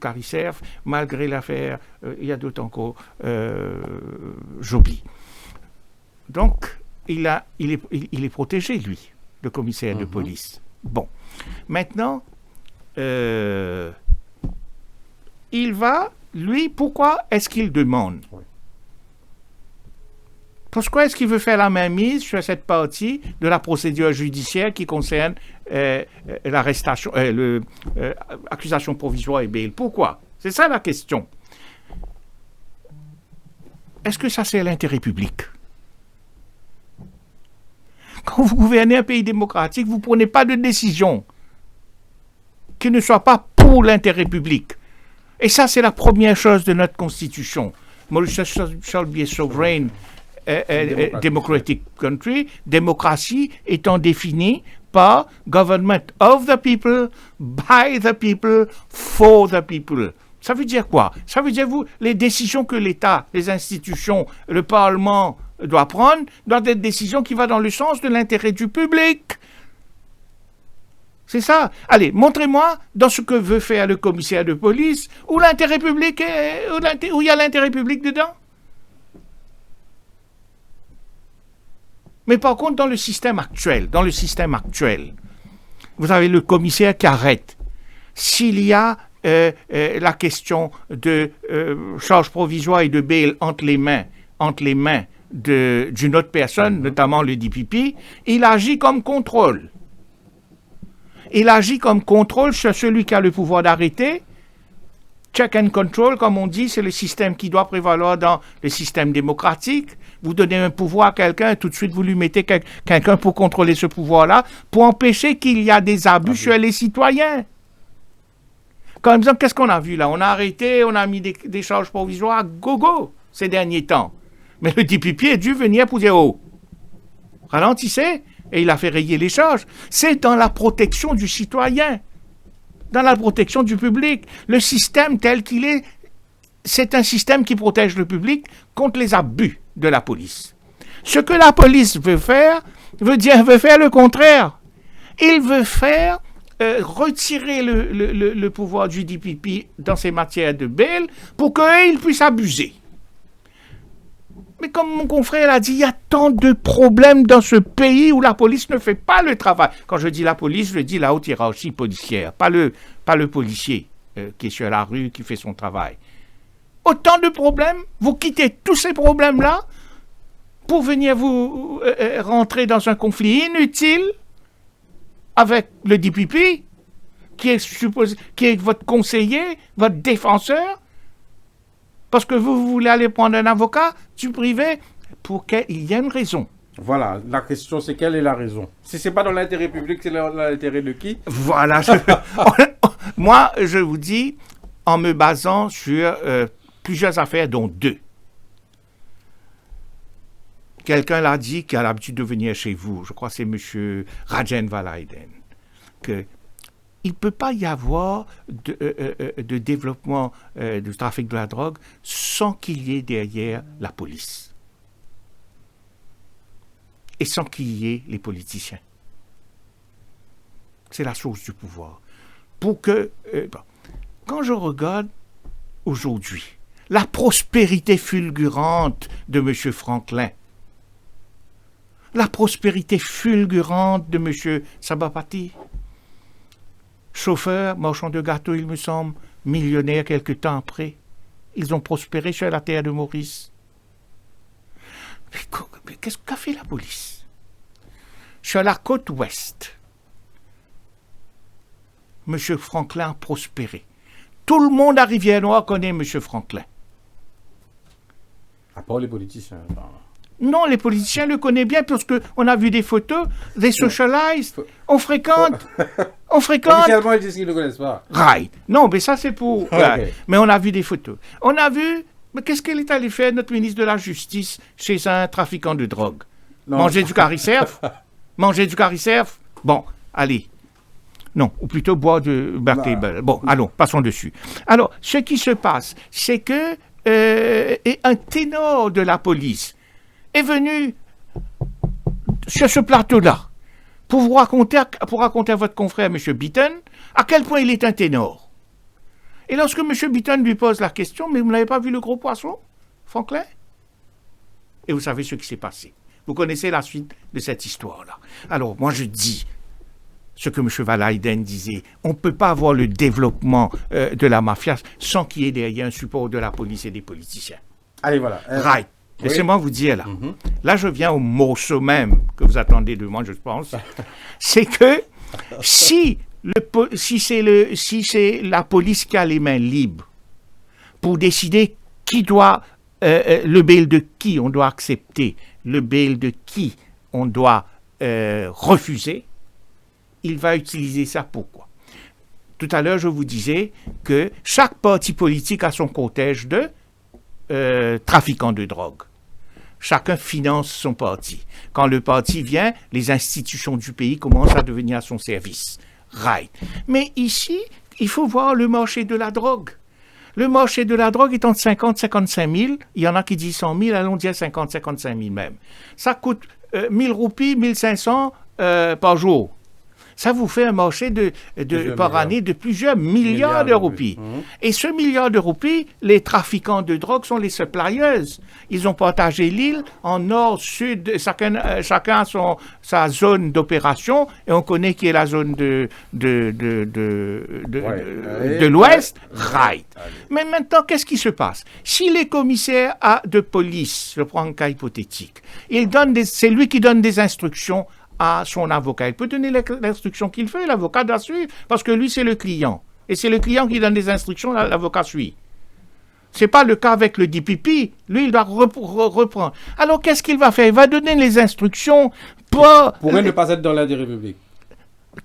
Caricerf, malgré l'affaire, il y a d'autres encore, j'oublie. Donc, il est protégé, lui, le commissaire de police. Bon. Maintenant, il va, lui, pourquoi est-ce qu'il demande? Pourquoi est-ce qu'il veut faire la mainmise sur cette partie de la procédure judiciaire qui concerne l'arrestation, accusation provisoire et bail? Pourquoi? C'est ça la question. Est-ce que ça c'est l'intérêt public? Quand vous gouvernez un pays démocratique, vous ne prenez pas de décision qui ne soit pas pour l'intérêt public. Et ça, c'est la première chose de notre Constitution. Mauritius shall be a sovereign democratic country, démocratie étant définie par government of the people, by the people, for the people. Ça veut dire quoi? Ça veut dire, les décisions que l'État, les institutions, le Parlement doit prendre, doivent être des décisions qui vont dans le sens de l'intérêt du public. C'est ça. Allez, montrez-moi dans ce que veut faire le commissaire de police où l'intérêt public où il y a l'intérêt public dedans. Mais par contre, dans le système actuel, vous avez le commissaire qui arrête. S'il y a la question de charge provisoire et de bail entre les mains d'une autre personne, notamment le DPP, il agit comme contrôle. Il agit comme contrôle sur celui qui a le pouvoir d'arrêter. Check and control, comme on dit, c'est le système qui doit prévaloir dans le système démocratique. Vous donnez un pouvoir à quelqu'un, tout de suite vous lui mettez quelqu'un pour contrôler ce pouvoir-là, pour empêcher qu'il y ait des abus sur les citoyens. Comme exemple, qu'est-ce qu'on a vu là? On a arrêté, on a mis des charges provisoires à gogo ces derniers temps. Mais le DPP a dû venir pour dire « Oh, ralentissez !» Et il a fait rayer les charges. C'est dans la protection du citoyen, dans la protection du public. Le système tel qu'il est, c'est un système qui protège le public contre les abus de la police. Ce que la police veut faire le contraire. Il veut faire retirer le pouvoir du DPP dans ces matières de bail pour qu'il puisse abuser. Mais comme mon confrère l'a dit, il y a tant de problèmes dans ce pays où la police ne fait pas le travail. Quand je dis la police, je dis la haute hiérarchie policière, pas le policier qui est sur la rue, qui fait son travail. Autant de problèmes, vous quittez tous ces problèmes-là pour venir vous rentrer dans un conflit inutile avec le DPP, qui est votre conseiller, votre défenseur, parce que vous voulez aller prendre un avocat du privé pour qu'il y ait une raison. Voilà, la question c'est quelle est la raison? Si c'est pas dans l'intérêt public, c'est dans l'intérêt de qui? Voilà. Moi, je vous dis, en me basant sur plusieurs affaires, dont 2. Quelqu'un l'a dit qui a l'habitude de venir chez vous, je crois que c'est M. Rajen Valaiden, qu'il ne peut pas y avoir de développement du trafic de la drogue sans qu'il y ait derrière la police. Et sans qu'il y ait les politiciens. C'est la source du pouvoir. Pour que... quand je regarde aujourd'hui la prospérité fulgurante de M. Franklin, la prospérité fulgurante de M. Sabapati, chauffeur, marchand de gâteaux, il me semble, millionnaire quelque temps après. Ils ont prospéré sur la terre de Maurice. Mais qu'est-ce qu'a fait la police? Sur la côte ouest, M. Franklin a prospéré. Tout le monde à Rivière-Noire connaît M. Franklin. À part les politiciens. Non, les politiciens le connaissent bien parce qu'on a vu des photos, des socialized, on fréquente. Officiellement, ils disent qu'ils ne le connaissent pas. Right. Non, mais ça c'est pour... Okay. Mais on a vu des photos. On a vu... Mais qu'est-ce qu'elle est allée faire, notre ministre de la Justice, chez un trafiquant de drogue? Non. Manger du caricerf? Manger du caricerf? Bon, allez. Non, ou plutôt boire de Bartable. Bon, allons, passons dessus. Alors, ce qui se passe, c'est que un ténor de la police est venu sur ce plateau-là pour raconter à votre confrère, M. Beaton, à quel point il est un ténor. Et lorsque M. Beaton lui pose la question, mais vous n'avez pas vu le gros poisson, Franklin? Et vous savez ce qui s'est passé. Vous connaissez la suite de cette histoire-là. Alors, moi je dis ce que M. Valaiden disait, on ne peut pas avoir le développement de la mafia sans qu'il y ait derrière un support de la police et des politiciens. Allez, voilà. Right. Oui. Laissez-moi vous dire là. Là, je viens au morceau même que vous attendez de moi, je pense. C'est que si c'est la police qui a les mains libres pour décider qui doit, le bail de qui on doit accepter, le bail de qui on doit refuser, il va utiliser ça pour quoi? Tout à l'heure, je vous disais que chaque parti politique a son cortège de trafiquants de drogue. Chacun finance son parti. Quand le parti vient, les institutions du pays commencent à devenir à son service. Right. Mais ici, il faut voir le marché de la drogue. Le marché de la drogue est entre 50 et 55 000. Il y en a qui disent 100 000, allons dire 50 55 000 même. Ça coûte 1000 roupies, 1500 par jour. Ça vous fait un marché par année de plusieurs milliards de roupies. Et ce milliard de roupies, les trafiquants de drogue sont les suppliers. Ils ont partagé l'île en nord, sud, chacun a sa zone d'opération, et on connaît qui est la zone de l'ouest. Right. Mais maintenant, qu'est-ce qui se passe? Si les commissaires de police, je prends un cas hypothétique, c'est lui qui donne des instructions à son avocat. Il peut donner l'instruction qu'il fait, l'avocat doit suivre, parce que lui, c'est le client. Et c'est le client qui donne des instructions, l'avocat suit. Ce n'est pas le cas avec le DPP. Lui, il doit reprendre. Alors, qu'est-ce qu'il va faire? Il va donner les instructions pourrait ne pas être dans l'intérêt public.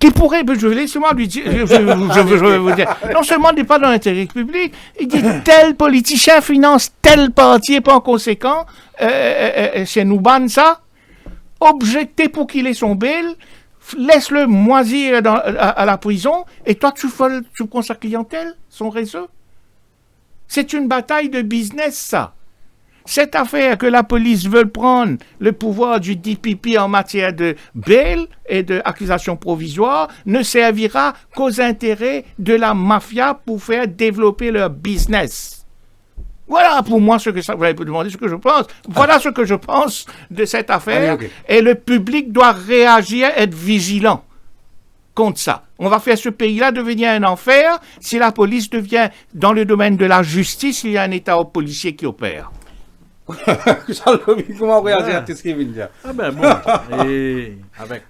Qui pourrait, laissez-moi lui dire, je vais vous dire, non seulement n'est pas dans l'intérêt public, il dit tel politicien finance tel parti, et pas en conséquent, c'est nous banne ça. Objecter pour qu'il ait son bail, laisse-le moisir à la prison, et toi, tu prends sa clientèle, son réseau. C'est une bataille de business, ça. Cette affaire que la police veut prendre le pouvoir du DPP en matière de bail et d'accusation provisoire ne servira qu'aux intérêts de la mafia pour faire développer leur business. Voilà pour moi ce que ça. Vous avez demandé ce que je pense. Voilà ce que je pense de cette affaire. Allez, okay. Et le public doit réagir, être vigilant contre ça. On va faire ce pays-là devenir un enfer si la police devient, dans le domaine de la justice, il y a un État policier qui opère. Comment réagir à tout ce qu'il vient de dire? Ah ben bon, et avec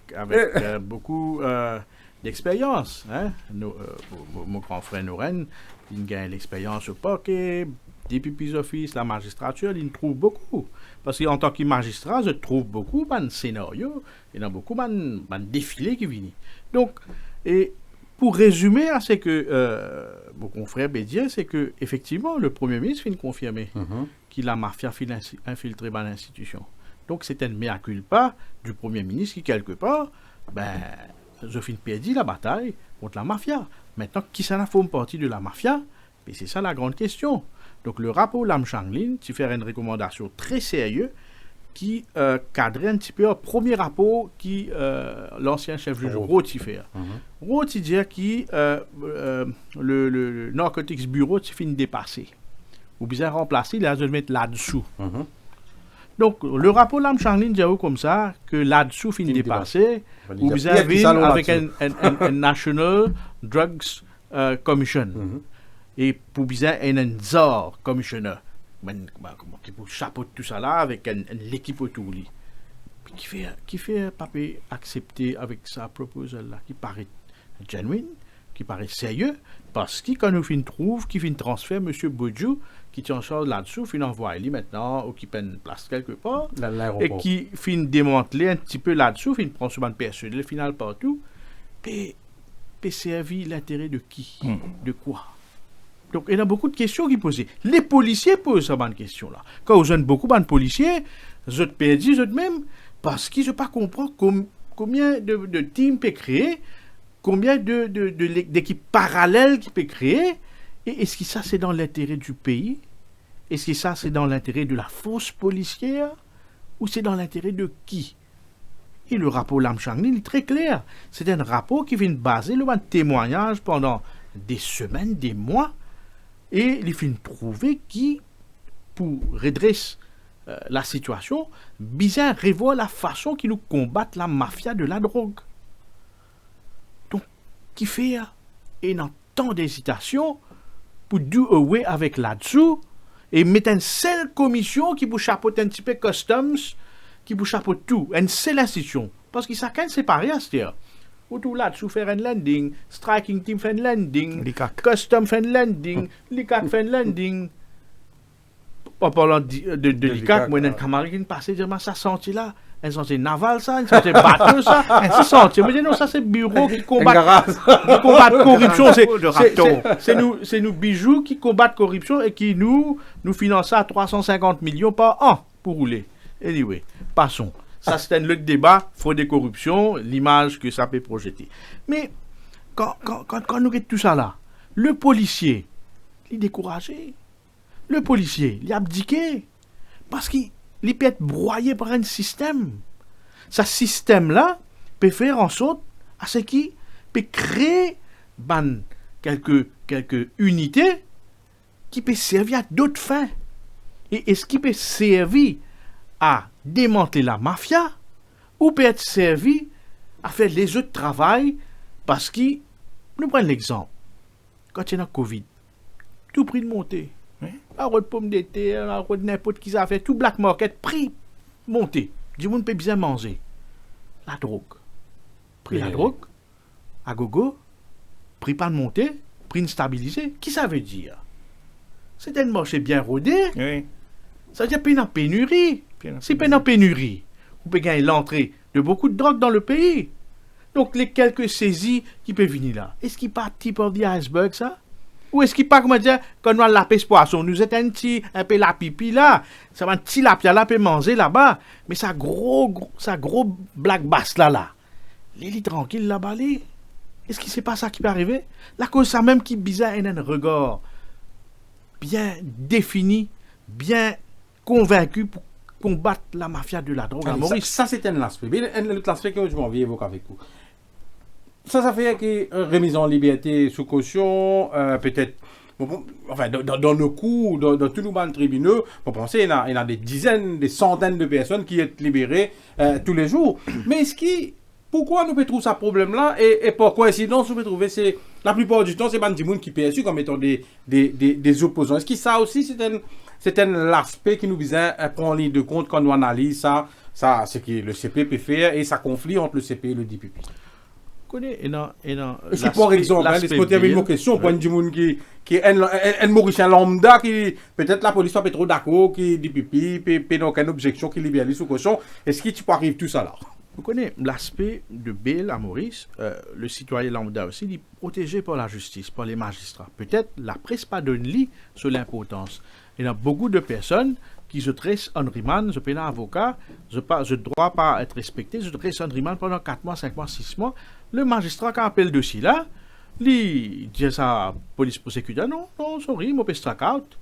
beaucoup d'expérience, hein, mon grand frère Noren, il gagne l'expérience au parquet, DPP's office, la magistrature, il trouve beaucoup. Parce qu'en tant que magistrat, je trouve beaucoup de scénarios, et dans beaucoup de défilés qui viennent. Donc, et pour résumer à ce que mon confrère Bédier, c'est que effectivement le Premier ministre vient de confirmer qu'il la mafia infiltré dans l'institution. Donc c'est un mea culpa du Premier ministre qui, quelque part, je finis perdu la bataille contre la mafia. Maintenant, qui ça forme partie de la mafia? Et c'est ça la grande question. Donc le rapport Lam Changlin, tu fais une recommandation très sérieuse qui cadrait un petit peu un premier rapport qui l'ancien chef de Roth fait. Roth dit que le Narcotics Bureau tu finit dépassé. Ou bien remplacer, il a de mettre là-dessous. Donc le rapport Lam Changlin dit comme ça que là-dessous finit dépassé. Ou bien avec un National Drugs Commission. Et pour bien un ZAR commissioner qui peut chapeauter tout ça là avec l'équipe autour de lui. Qui fait papier accepter avec sa proposition là qui paraît genuine, qui paraît sérieux, parce que quand nous trouve qui transfère M. Bodjou qui tient en charge là-dessous, fin envoyer lui maintenant occuper une place quelque part et qui fin démanteler un petit peu là-dessous, fin prend souvent de personnel final partout, et servir l'intérêt de qui, de quoi? Donc, il y a beaucoup de questions qui posent. Les policiers posent cette question-là. Quand vous avez beaucoup de policiers, vous êtes perdus, vous êtes même, parce qu'ils ne pas comprendre combien de teams peut créer, combien d'équipes parallèles qui peut créer, et est-ce que ça, c'est dans l'intérêt du pays? Est-ce que ça, c'est dans l'intérêt de la force policière? Ou c'est dans l'intérêt de qui? Et le rapport Lam Changlin est très clair. C'est un rapport qui vient baser le témoignage pendant des semaines, des mois, et il finit trouver qui, pour redresser la situation, bizarre revoit la façon qui nous combattent la mafia de la drogue. Donc, qui fait un temps d'hésitation pour do away avec là-dessous et mettre une seule commission qui peut chapeauter un petit peu customs, qui peut chapeauter tout, une seule institution. Parce que ça quand séparé à ce dire. Autour là-dessous, faire un landing, striking team fait un landing, custom fait un landing, l'ICAC fait un landing. En parlant de l'ICAC, moi, j'ai un camarade qui est passé, dire, ça senti là, un sentier naval, ça, un sentier bateau, ça, c'est sentier. Mais non, ça, c'est bureau qui combat la corruption. C'est nous bijoux qui combattent corruption et qui nous financent à 350 millions par an pour rouler. Anyway, passons. Ça, c'est le débat, fraude et corruption, l'image que ça peut projeter. Mais quand nous regardons tout ça là, le policier, il est découragé. Le policier, il est abdiqué. Parce qu'il peut être broyé par un système. Ce système-là peut faire en sorte à ce qui peut créer quelques unités qui peuvent servir à d'autres fins. Et ce qui peut servir à démanteler la mafia ou peut être servi à faire les autres travail parce que, nous prenons l'exemple, quand il y a le Covid, tout prix de montée. La route de pomme d'été, la route de n'importe qui ça fait, tout black market, prix monté. Du monde peut bien manger. La drogue. Prix la drogue, à gogo, prix pas de montée, prix de stabilisé. Qui ça veut dire? C'est un marché bien rodé. Oui. Ça veut dire qu'il y a une pénurie. Si il y a une pénurie, vous pouvez gagner l'entrée de beaucoup de drogue dans le pays. Donc les quelques saisies qui peuvent venir là, est-ce qu'il n'y a pas tip of the iceberg ça? Ou est-ce qu'il n'y a pas, comment dire, quand nous avons la pêche poisson, nous êtes un peu la pipi là, ça va un petit lapia là, peut manger là-bas, mais ça gros black bass là, il est tranquille là-bas, est-ce que c'est pas ça qui peut arriver? La cause ça même qui bizarre, il y a un regard bien défini, bien convaincu pour combattre la mafia de la drogue à Maurice. Ça c'est un aspect. Mais l'autre aspect que je m'en viens évoquer avec vous. Ça fait que remise en liberté sous caution, peut-être, enfin, dans nos cours, dans tous nos tribunaux, on pensez qu'il y a des dizaines, des centaines de personnes qui sont libérées tous les jours. Mais pourquoi nous pouvons trouver ce problème-là et par coïncidence, nous pouvons trouver la plupart du temps, c'est des gens qui perçus comme étant des opposants. Est-ce que ça aussi, c'est un aspect qui nous vient prendre en ligne de compte quand nous analysons ça, ce que le CP peut faire et ça conflit entre le CP et le DPP? C'est par exemple, laisse-moi terminer mon question, pour un monde qui est un Mauricien lambda, qui peut-être la police pas trop d'accord, qui dit pipi, peut aucune objection, qui libère sous caution. Est-ce que tu peux arriver tout ça là? Vous connaissez l'aspect de bail à Maurice, le citoyen lambda aussi, il est protégé par la justice, par les magistrats. Peut-être la presse pas donne lit sur l'importance. Il y a beaucoup de personnes qui se tressent en remand, je paye un avocat, je ne dois pas être respecté, je tresse en remand pendant 4 mois, 5 mois, 6 mois. Le magistrat qui appelle le dossier là, il dit à sa police prosécuteur, non, sorry, je peux strike out.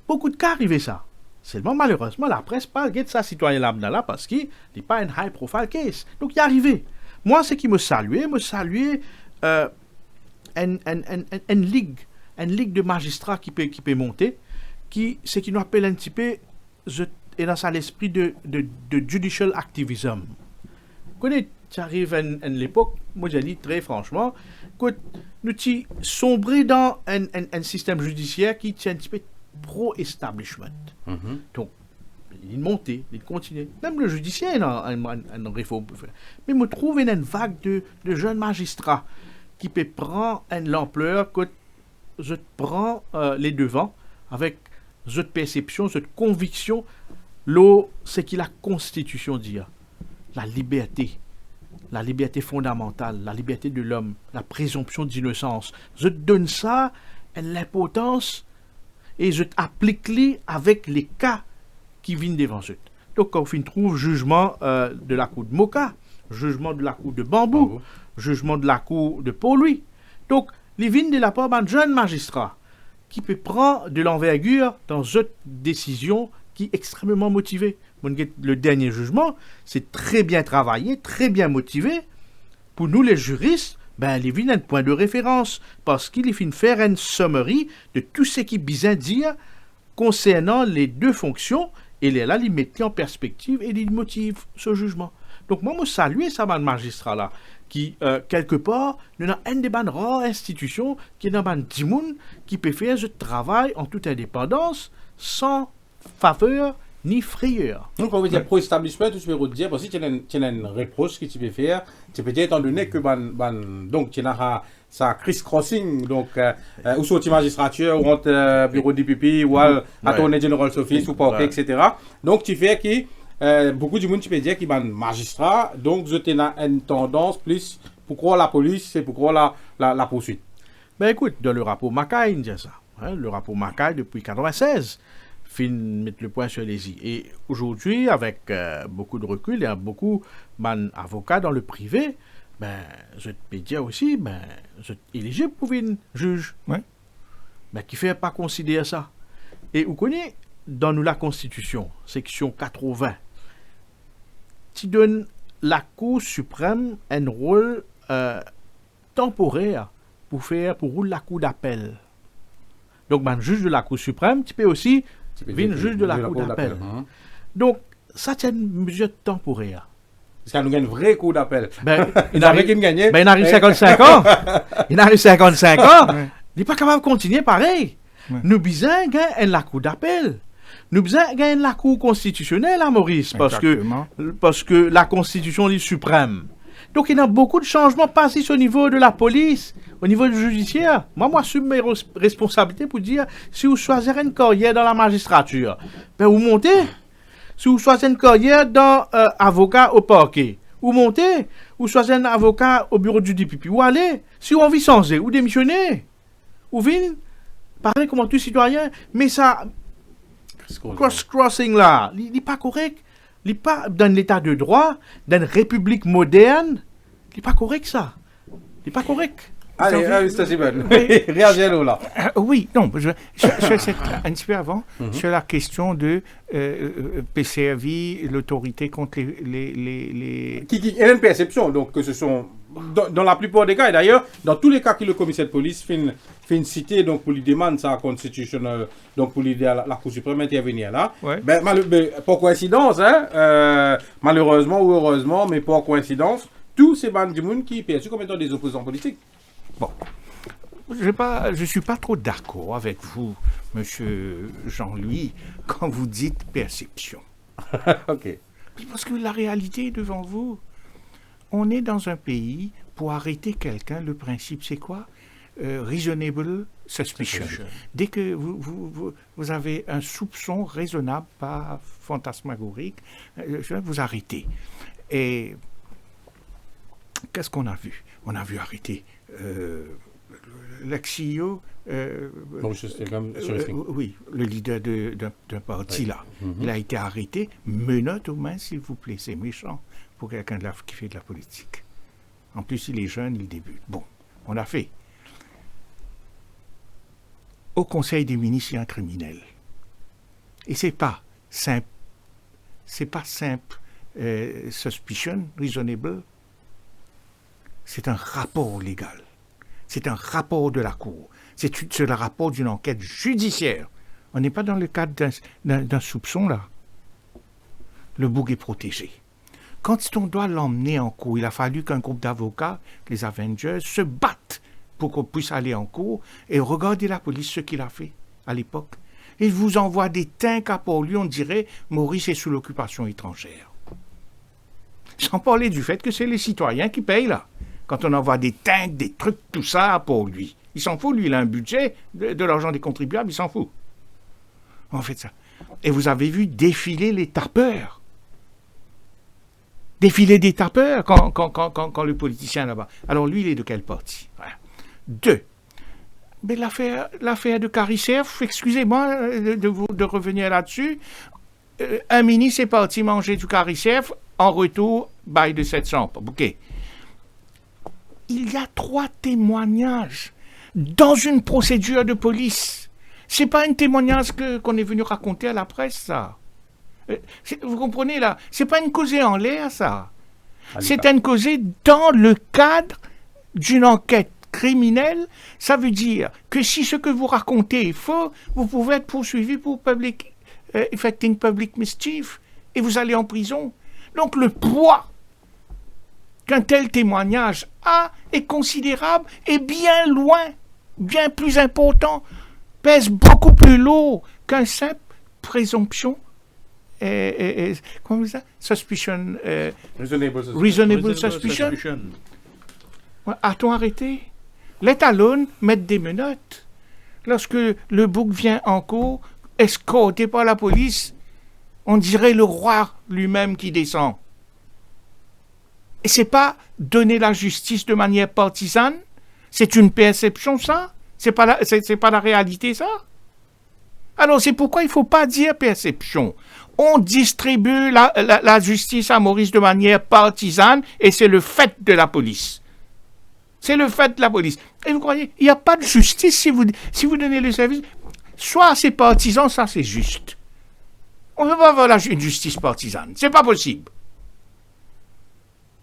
Beaucoup de cas arrivent ça. Seulement, malheureusement, la presse parle de sa citoyen lambda là parce qu'il n'est pas un high profile case. Donc, il est arrivé. Moi, ce qui me saluait une ligue de magistrats qui peut monter, ce qui nous appelle un petit peu, et dans l'esprit de judicial activism. Vous connaissez, tu arrives à l'époque, moi je dis très franchement, que nous sombrons dans un système judiciaire qui tient un petit peu pro-establishment. Donc, il monte, il continue. Même le judiciaire a une réforme. Mais je trouve une vague de jeunes magistrats qui peut prendre l'ampleur que je prends les devants avec cette perception, cette conviction, ce que la Constitution dit. La liberté fondamentale, la liberté de l'homme, la présomption d'innocence. Je donne ça l'importance et je applique-les avec les cas qui viennent devant eux. Donc, quand on trouve jugement de la cour de Moka, jugement de la cour de Bambou, jugement de la cour de Pau-Louis. Donc, les vignes de la part d'un jeune magistrat qui peut prendre de l'envergure dans une décision qui est extrêmement motivée. Le dernier jugement, c'est très bien travaillé, très bien motivé. Pour nous, les juristes, les vignes ont un point de référence parce qu'il finit faire une summary de tout ce qui est bien dire concernant les deux fonctions et là, il met en perspective et il motive ce jugement. Donc, moi, je salue ça, le magistrat-là, qui, quelque part, nous avons une des rares institutions qui est dans un petit monde qui peut faire ce travail en toute indépendance, sans faveur ni frayeur. Donc, on veut dire pro-establishment, tu peux dire, parce que tu as une reproche que tu peux faire, tu peux dire, étant donné que donc, tu as ça criss-crossing, donc, ou sur la magistrature, ou entre bureau du DPP, ou attorney general's office, ou parquet, etc. Donc, tu fais que beaucoup de monde qui peut dire qu'il y a un magistrat, donc je tenais une tendance plus pour croire la police et pour croire la poursuite. Ben écoute, dans le rapport Mackay, il dit ça. Hein, le rapport Mackay, depuis 1996, fin mettre le point sur les i. Et aujourd'hui, avec beaucoup de recul, il y a beaucoup d'avocats dans le privé, ben, je peux dire aussi, ben, je suis éligible pour une juge. Ouais. Ben, qui ne fait pas considérer ça. Et vous connaissez, dans nous la Constitution, section 80, qui donne la Cour suprême un rôle temporaire pour rouler la Cour d'appel. Donc, ben, juge de la Cour suprême, tu peux aussi venir juge de la Cour d'appel. Donc, ça, c'est une mesure temporaire. Parce qu'il y a une vraie Cour d'appel. Ben, il arrive 55 ans. Il arrive 55 ans. Il n'est pas capable de continuer pareil. Ouais. Nous besoin gagner la Cour d'appel. Nous besoin gagner la Cour constitutionnelle à Maurice. Parce que la Constitution est suprême. Donc, il y a beaucoup de changements passés au niveau de la police, au niveau du judiciaire. Moi, j'assume mes responsabilités pour dire, si vous choisissez une carrière dans la magistrature, ben, vous montez. Si vous choisissez une carrière dans avocat au parquet, vous montez. Vous choisissez un avocat au bureau du DPP, vous allez. Si vous avez envie de changer, vous démissionnez. Vous venez, pareil comme tout citoyen, mais ça, cross-crossing là, il n'est pas correct. Il n'est pas dans l'état de droit, dans une république moderne. Il n'est pas correct, ça. Il n'est pas correct. Allez, Mr. Simon, réagissez-nous là. Oui, non, un petit peu avant, sur la question de PCRV, l'autorité contre les... Qui est une perception, donc que ce sont, dans la plupart des cas, et d'ailleurs, dans tous les cas que le commissaire de police fait une cité, donc pour lui demander ça constitutionnel, donc pour lui dire la Cour suprême intervenir là, Ouais. ben, pour coïncidence, hein, malheureusement ou heureusement, mais pour coïncidence, tous ces bandes du monde qui perçus comme étant des opposants politiques. Bon, je suis pas trop d'accord avec vous, monsieur Jean-Louis, quand vous dites perception. Ok. Parce que la réalité est devant vous. On est dans un pays, pour arrêter quelqu'un, le principe c'est quoi? Reasonable suspicion. Dès que vous avez un soupçon raisonnable, pas fantasmagorique, vous arrêtez. Et qu'est-ce qu'on a vu? On a vu arrêter l'ex-CEO, oui, le leader d'un parti là. Il a été arrêté, menottes aux mains, s'il vous plaît. C'est méchant pour quelqu'un qui fait de la politique. En plus, il est jeune, il débute. Bon, on a fait. Au Conseil des ministres, il y a un criminel. Et c'est pas simple. C'est pas simple. Suspicion, reasonable. C'est un rapport légal. C'est un rapport de la Cour. C'est le rapport d'une enquête judiciaire. On n'est pas dans le cadre d'un soupçon, là. Le bouc est protégé. Quand on doit l'emmener en cour, il a fallu qu'un groupe d'avocats, les Avengers, se battent pour qu'on puisse aller en cour. Et regardez la police, ce qu'il a fait à l'époque. Il vous envoie des tanks à Port-Louis, on dirait Maurice est sous l'occupation étrangère. Sans parler du fait que c'est les citoyens qui payent, là. Quand on envoie des tanks, des trucs, tout ça pour lui. Il s'en fout, lui, il a un budget de l'argent des contribuables, il s'en fout. On fait ça. Et vous avez vu défiler les tapeurs. Défiler des tapeurs quand le politicien là-bas. Alors lui, il est de quel parti? Voilà. 2. Mais l'affaire de Caricef, excusez-moi de revenir là-dessus. Un ministre est parti manger du Caricef, en retour, bail de 700. OK. Il y a 3 témoignages dans une procédure de police. C'est pas un témoignage qu'on est venu raconter à la presse, ça. Vous comprenez, là? C'est pas une causée en l'air, ça. C'est une causée dans le cadre d'une enquête criminelle. Ça veut dire que si ce que vous racontez est faux, vous pouvez être poursuivi pour effecting public mischief et vous allez en prison. Donc le poids qu'un tel témoignage a est considérable et bien loin, bien plus important, pèse beaucoup plus lourd qu'un simple présomption, comment ça? Suspicion, reasonable suspicion. A-t-on arrêté? Let alone mettre des menottes. Lorsque le bouc vient en cours, escorté par la police, On dirait le roi lui-même qui descend. Et c'est pas donner la justice de manière partisane? C'est une perception, ça? C'est pas la réalité, ça? Alors, c'est pourquoi il ne faut pas dire perception. On distribue la justice à Maurice de manière partisane et c'est le fait de la police. C'est le fait de la police. Et vous croyez, il n'y a pas de justice si vous donnez le service. Soit c'est partisan, ça c'est juste. On ne peut pas avoir une justice partisane. C'est pas possible.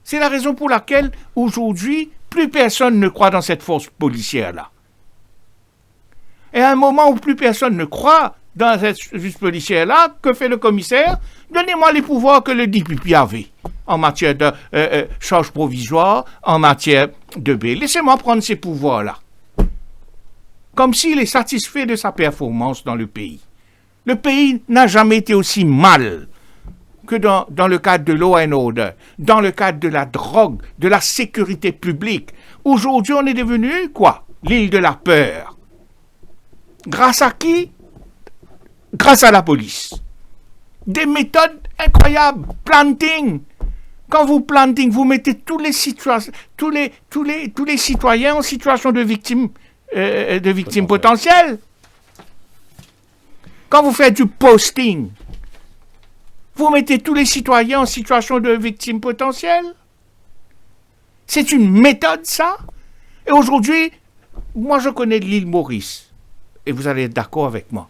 C'est la raison pour laquelle, aujourd'hui, plus personne ne croit dans cette force policière-là. Et à un moment où plus personne ne croit dans cette justice policière-là, que fait le commissaire? Donnez-moi les pouvoirs que le DPP avait en matière de charge provisoire, en matière de bail. Laissez-moi prendre ces pouvoirs-là. Comme s'il est satisfait de sa performance dans le pays. Le pays n'a jamais été aussi mal que dans le cadre de law and order, dans le cadre de la drogue, de la sécurité publique. Aujourd'hui, on est devenu, quoi? L'île de la peur. Grâce à qui? Grâce à la police. Des méthodes incroyables. Planting. Quand vous planting, vous mettez tous les citoyens en situation de victime potentielle. Quand vous faites du posting, vous mettez tous les citoyens en situation de victime potentielle. C'est une méthode, ça. Et aujourd'hui, moi je connais l'île Maurice. Et vous allez être d'accord avec moi.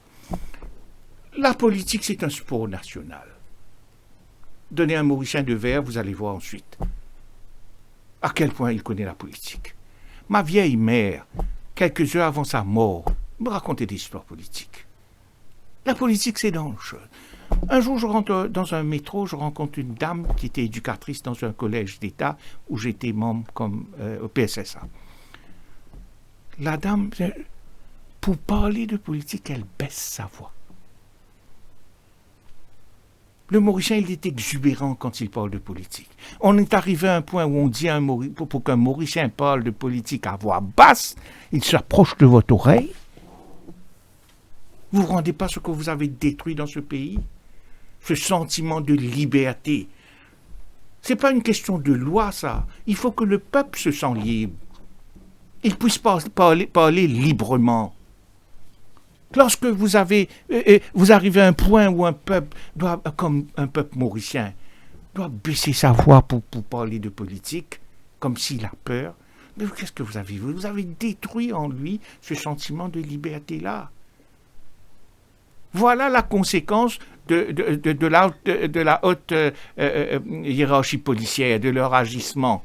La politique, c'est un sport national. Donnez un Mauricien de verre, vous allez voir ensuite à quel point il connaît la politique. Ma vieille mère, quelques heures avant sa mort, me racontait des histoires politiques. La politique, c'est dangereux. Un jour, je rentre dans un métro, je rencontre une dame qui était éducatrice dans un collège d'État où j'étais membre au PSSA. La dame, pour parler de politique, elle baisse sa voix. Le Mauricien, il est exubérant quand il parle de politique. On est arrivé à un point où on dit pour qu'un Mauricien parle de politique à voix basse, il s'approche de votre oreille. Vous ne vous rendez pas ce que vous avez détruit dans ce pays? Ce sentiment de liberté. Ce n'est pas une question de loi, ça. Il faut que le peuple se sente libre. Il puisse parler librement. Lorsque vous arrivez à un point où un peuple doit, comme un peuple mauricien, doit baisser sa voix pour parler de politique, comme s'il a peur, mais qu'est-ce que vous avez vu? Vous avez détruit en lui ce sentiment de liberté-là. Voilà la conséquence de la haute hiérarchie policière, de leur agissement.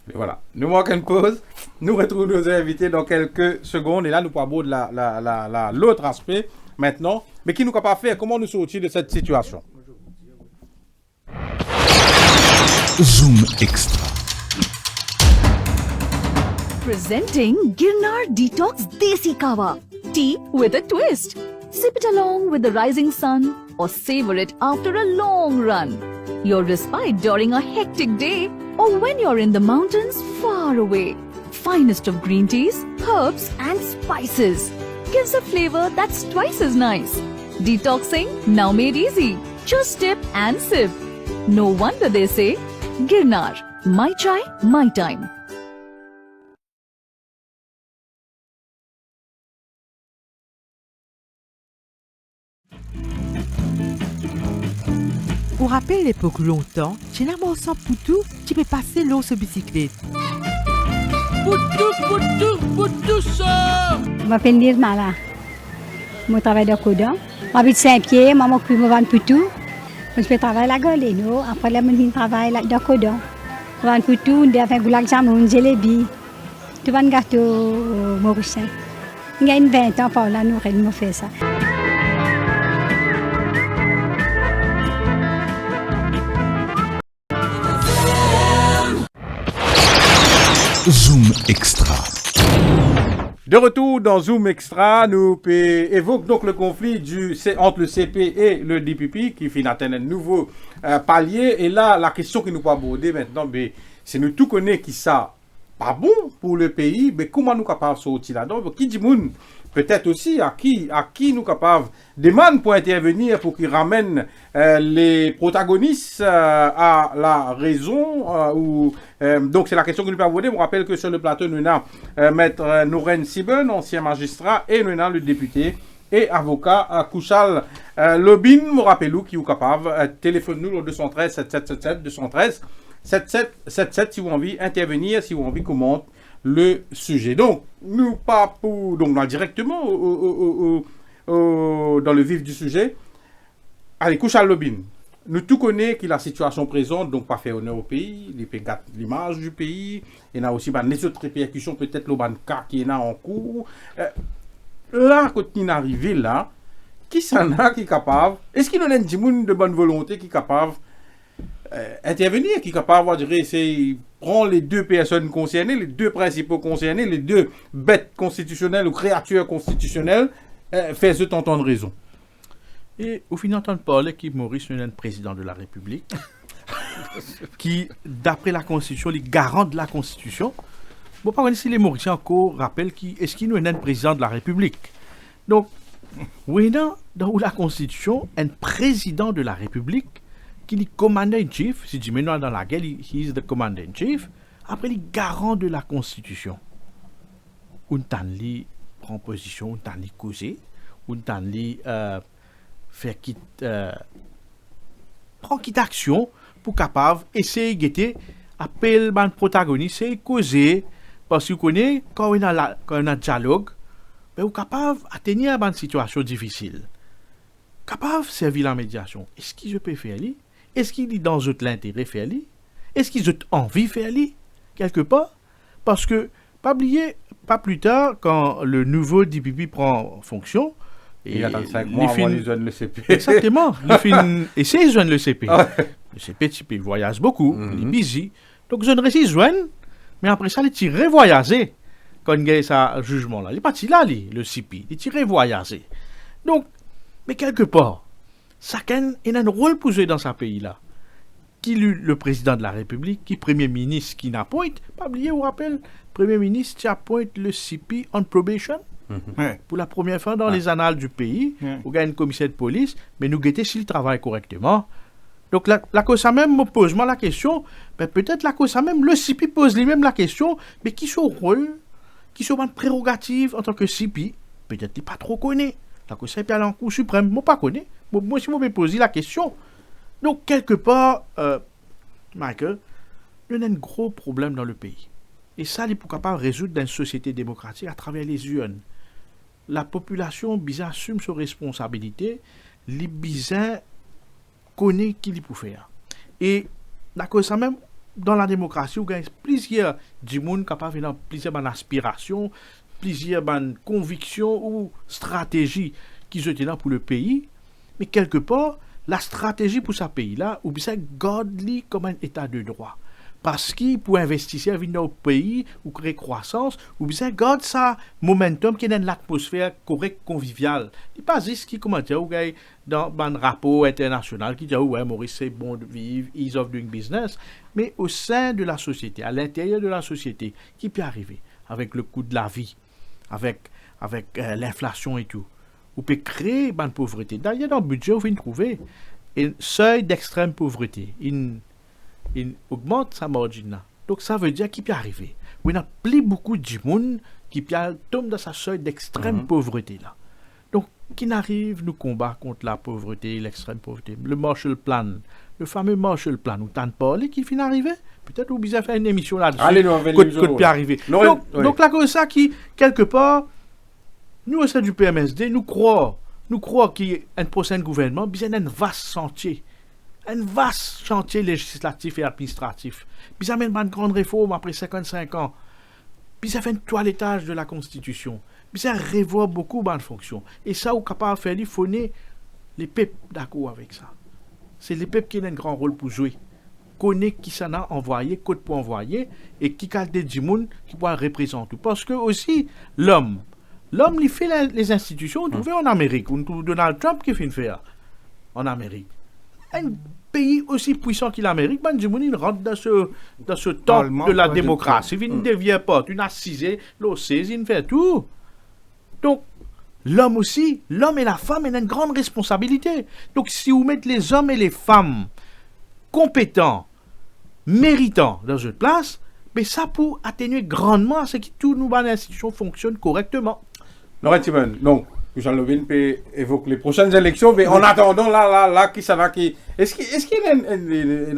Et voilà, nous manquons une pause. Nous retrouvons nos invités dans quelques secondes. Et là, nous parlons de l'autre aspect maintenant. Mais qui nous capable faire? Comment nous sortir de cette situation? Zoom Extra. Presenting Girnar Detox Desi Kawa. Tea with a twist. Sip it along with the rising sun or savor it after a long run. Your respite during a hectic day or when you're in the mountains far away. Finest of green teas, herbs and spices. Gives a flavor that's twice as nice. Detoxing now made easy. Just dip and sip. No wonder they say, Girnar, my chai, my time. Pour rappeler l'époque longtemps, chez la mort sans poutou, tu peux passer l'eau sur bicyclette. Poutou ça! Je m'appelle Nirmala. Je travaille dans Coudon. J'habite Saint-Pierre, je m'occupe de vendre poutou. Je fais travailler à la Goleno. Après, je travaille dans Coudon. Je vends poutou, je fais goulag jamoun, jalebi. Je vends gâteau mauricien. Il y a une 20 ans par là, nous fait ça. Zoom Extra. De retour dans Zoom Extra, nous évoquons donc le conflit entre le CP et le DPP qui finit atteindre un nouveau palier. Et là, la question qui nous peut aborder maintenant, c'est nous tout connaître qui ça pas bon pour le pays, mais comment nous capables de sortir là-dedans? Qui dit moun peut-être aussi à qui nous capables demande pour intervenir pour qu'ils ramènent les protagonistes à la raison. Donc c'est la question que nous pouvons aborder. Je rappelle que sur le plateau, nous avons Maître Nouren Siben, ancien magistrat, et nous avons le député et avocat Kouchal Lobin. Je rappelle qui est capable. Téléphone-nous au 213 7777 213 7777 si vous avez envie d'intervenir, si vous avez envie qu'on monte le sujet. Donc, nous pas pour donc directement dans le vif du sujet. Allez, Kouchal Lobin. Nous tout connaissons que la situation présente, donc pas fait honneur au pays, les pays gâtent l'image du pays. Il y a aussi les autres répercussions, peut-être le cas qui est là en cours. Là, quand il est arrivé là, qui s'en a qui est capable? Est-ce qu'il y a des gens de bonne volonté qui est capable intervenir, qui est capable de dire, c'est prendre les deux personnes concernées, les deux principaux concernés, les deux bêtes constitutionnelles ou créatures constitutionnelles, faire se entendre raison. Et au final, on parle qui Maurice est président de la République, qui, d'après la Constitution, est garant de la Constitution. Bon, par contre, si les Mauriciens encore rappellent est-ce qu'il nous est un président de la République. Donc, oui, dans la Constitution, un président de la République, qui est commander-in-chief, si tu maintenant dans la guerre, he is the commander-in-chief, après il est garant de la Constitution. On t'en lit prend position, on t'en lit causer, on t'en lit faire prend quitte action pour capable essayer de guetter, appelle le protagoniste, c'est causer, parce que vous connaissez, quand on a un dialogue, ben, on est capable d'atteindre une situation difficile. Capable de servir la médiation. Est-ce qu'il peut faire lui? Est-ce qu'il est dans l'intérêt de faire lui? Est-ce qu'ils ont envie de faire lui? Quelque part? Parce que, pas oublier, pas plus tard, quand le nouveau DPP prend fonction, il y a 35 mois avant les jeunes le CP. Exactement. Et c'est les jeunes le CP. Le CP, il voyage beaucoup, il est busy. Donc, je ne réussis joindre, mais après ça, il tire voyager quand il y a ce jugement-là. Il n'est pas là, le CP. Il tire voyager. Donc, mais quelque part, chacun a un rôle pour jouer dans ce pays-là. Qui le président de la République, qui premier ministre qui n'appointe, pas oublier, on rappelle, premier ministre qui appointe le CP on probation. Pour la première fois dans les annales du pays, on gagne une commissaire de police, mais nous guetter s'il travaille correctement. Donc la cause même me pose moi la question, mais peut-être la cause même, le CP pose lui-même la question, mais qui son rôle, qui sont une prérogative en tant que CP, peut-être il pas trop connaît. La cause c'est en Cour suprême, moi pas connaît. Moi si moi me poser la question. Donc quelque part, Michael, il y a un gros problème dans le pays. Et ça, il est capable de résoudre dans une société démocratique à travers les urnes. La population bizarre assume ses responsabilités, les bizarres connaît qui il peut faire. Et la cause ça même dans la démocratie, où il y a plusieurs gens capables de plusieurs aspirations, plusieurs convictions ou stratégies qui sont là pour le pays, mais quelque part, la stratégie pour ce pays-là, ou bien garde-li comme un état de droit. Parce qu'il peut investir dans le pays, ou créer croissance, ou bien garde ça momentum qui est dans l'atmosphère correcte, conviviale. Il n'est pas juste qui comment dire, dans un rapport international qui dit ouais, Maurice, c'est bon de vivre, ease of doing business, mais au sein de la société, à l'intérieur de la société, qui peut arriver avec le coût de la vie, avec l'inflation et tout. Vous pouvez créer une pauvreté. D'ailleurs, dans le budget, vous pouvez trouver un seuil d'extrême pauvreté. Il augmente sa margine. Donc, ça veut dire qu'il peut arriver. Il n'y a plus beaucoup de monde qui tombe dans sa seuil d'extrême pauvreté. Là. Donc, qui n'arrive nous combat contre la pauvreté, l'extrême pauvreté. Le Marshall Plan, le fameux Marshall Plan, où t'en parles, qui finit d'arriver. Peut-être vous avez faire une émission là-dessus. Allez, nous avons une émission. Peut arriver. Donc, là, comme ça, qui, quelque part, nous, au sein du PMSD, nous croyons qu'il y a un prochain gouvernement, bien un vaste chantier. Un vaste chantier législatif et administratif. Puis ça mène une grande réforme après 55 ans. Puis ça fait un toilettage de la Constitution. Puis ça revoit beaucoup de fonctions. Et ça, on est capable de faire, il faut les peuples d'accord avec ça. C'est les peuples qui ont un grand rôle pour jouer. Connaît qui s'en a envoyé, code pour envoyer, et qui a des gens qui pourraient représenter. Parce que aussi, l'homme, il fait les institutions, on trouve en Amérique. On trouve Donald Trump qui fait une faire en Amérique. Un pays aussi puissant que l'Amérique, il rentre dans ce temple de la démocratie. Il ne devient pas. Il a assisé, il fait tout. Donc, l'homme aussi, l'homme et la femme ont une grande responsabilité. Donc si vous mettez les hommes et les femmes compétents, méritants dans une place, mais ça pour atténuer grandement à ce que toutes nos institutions fonctionnent correctement. Laurent Timon, donc, Michel Levin peut évoquer les prochaines élections, mais en attendant, qui ça va qui. Est-ce qu'il y a une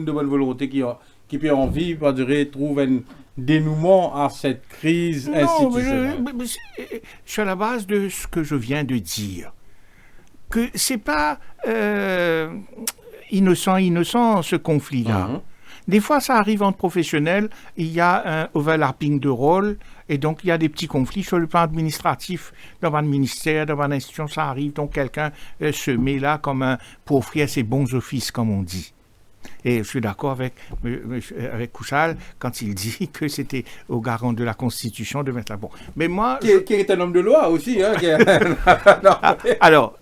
de bonne volonté qui peut envie, par dire, trouve un dénouement à cette crise institutionnelle? Mais je suis à la base de ce que je viens de dire. Que c'est pas innocent ce conflit-là. Des fois, ça arrive entre professionnels, il y a un overlapping de rôle, et donc il y a des petits conflits sur le plan administratif, dans un ministère, dans une institution, ça arrive, donc quelqu'un se met là pour offrir ses bons offices, comme on dit. Et je suis d'accord avec Kouchal quand il dit que c'était au garant de la Constitution de mettre la bon. Mais moi... Qui est un homme de loi aussi. Hein, Alors,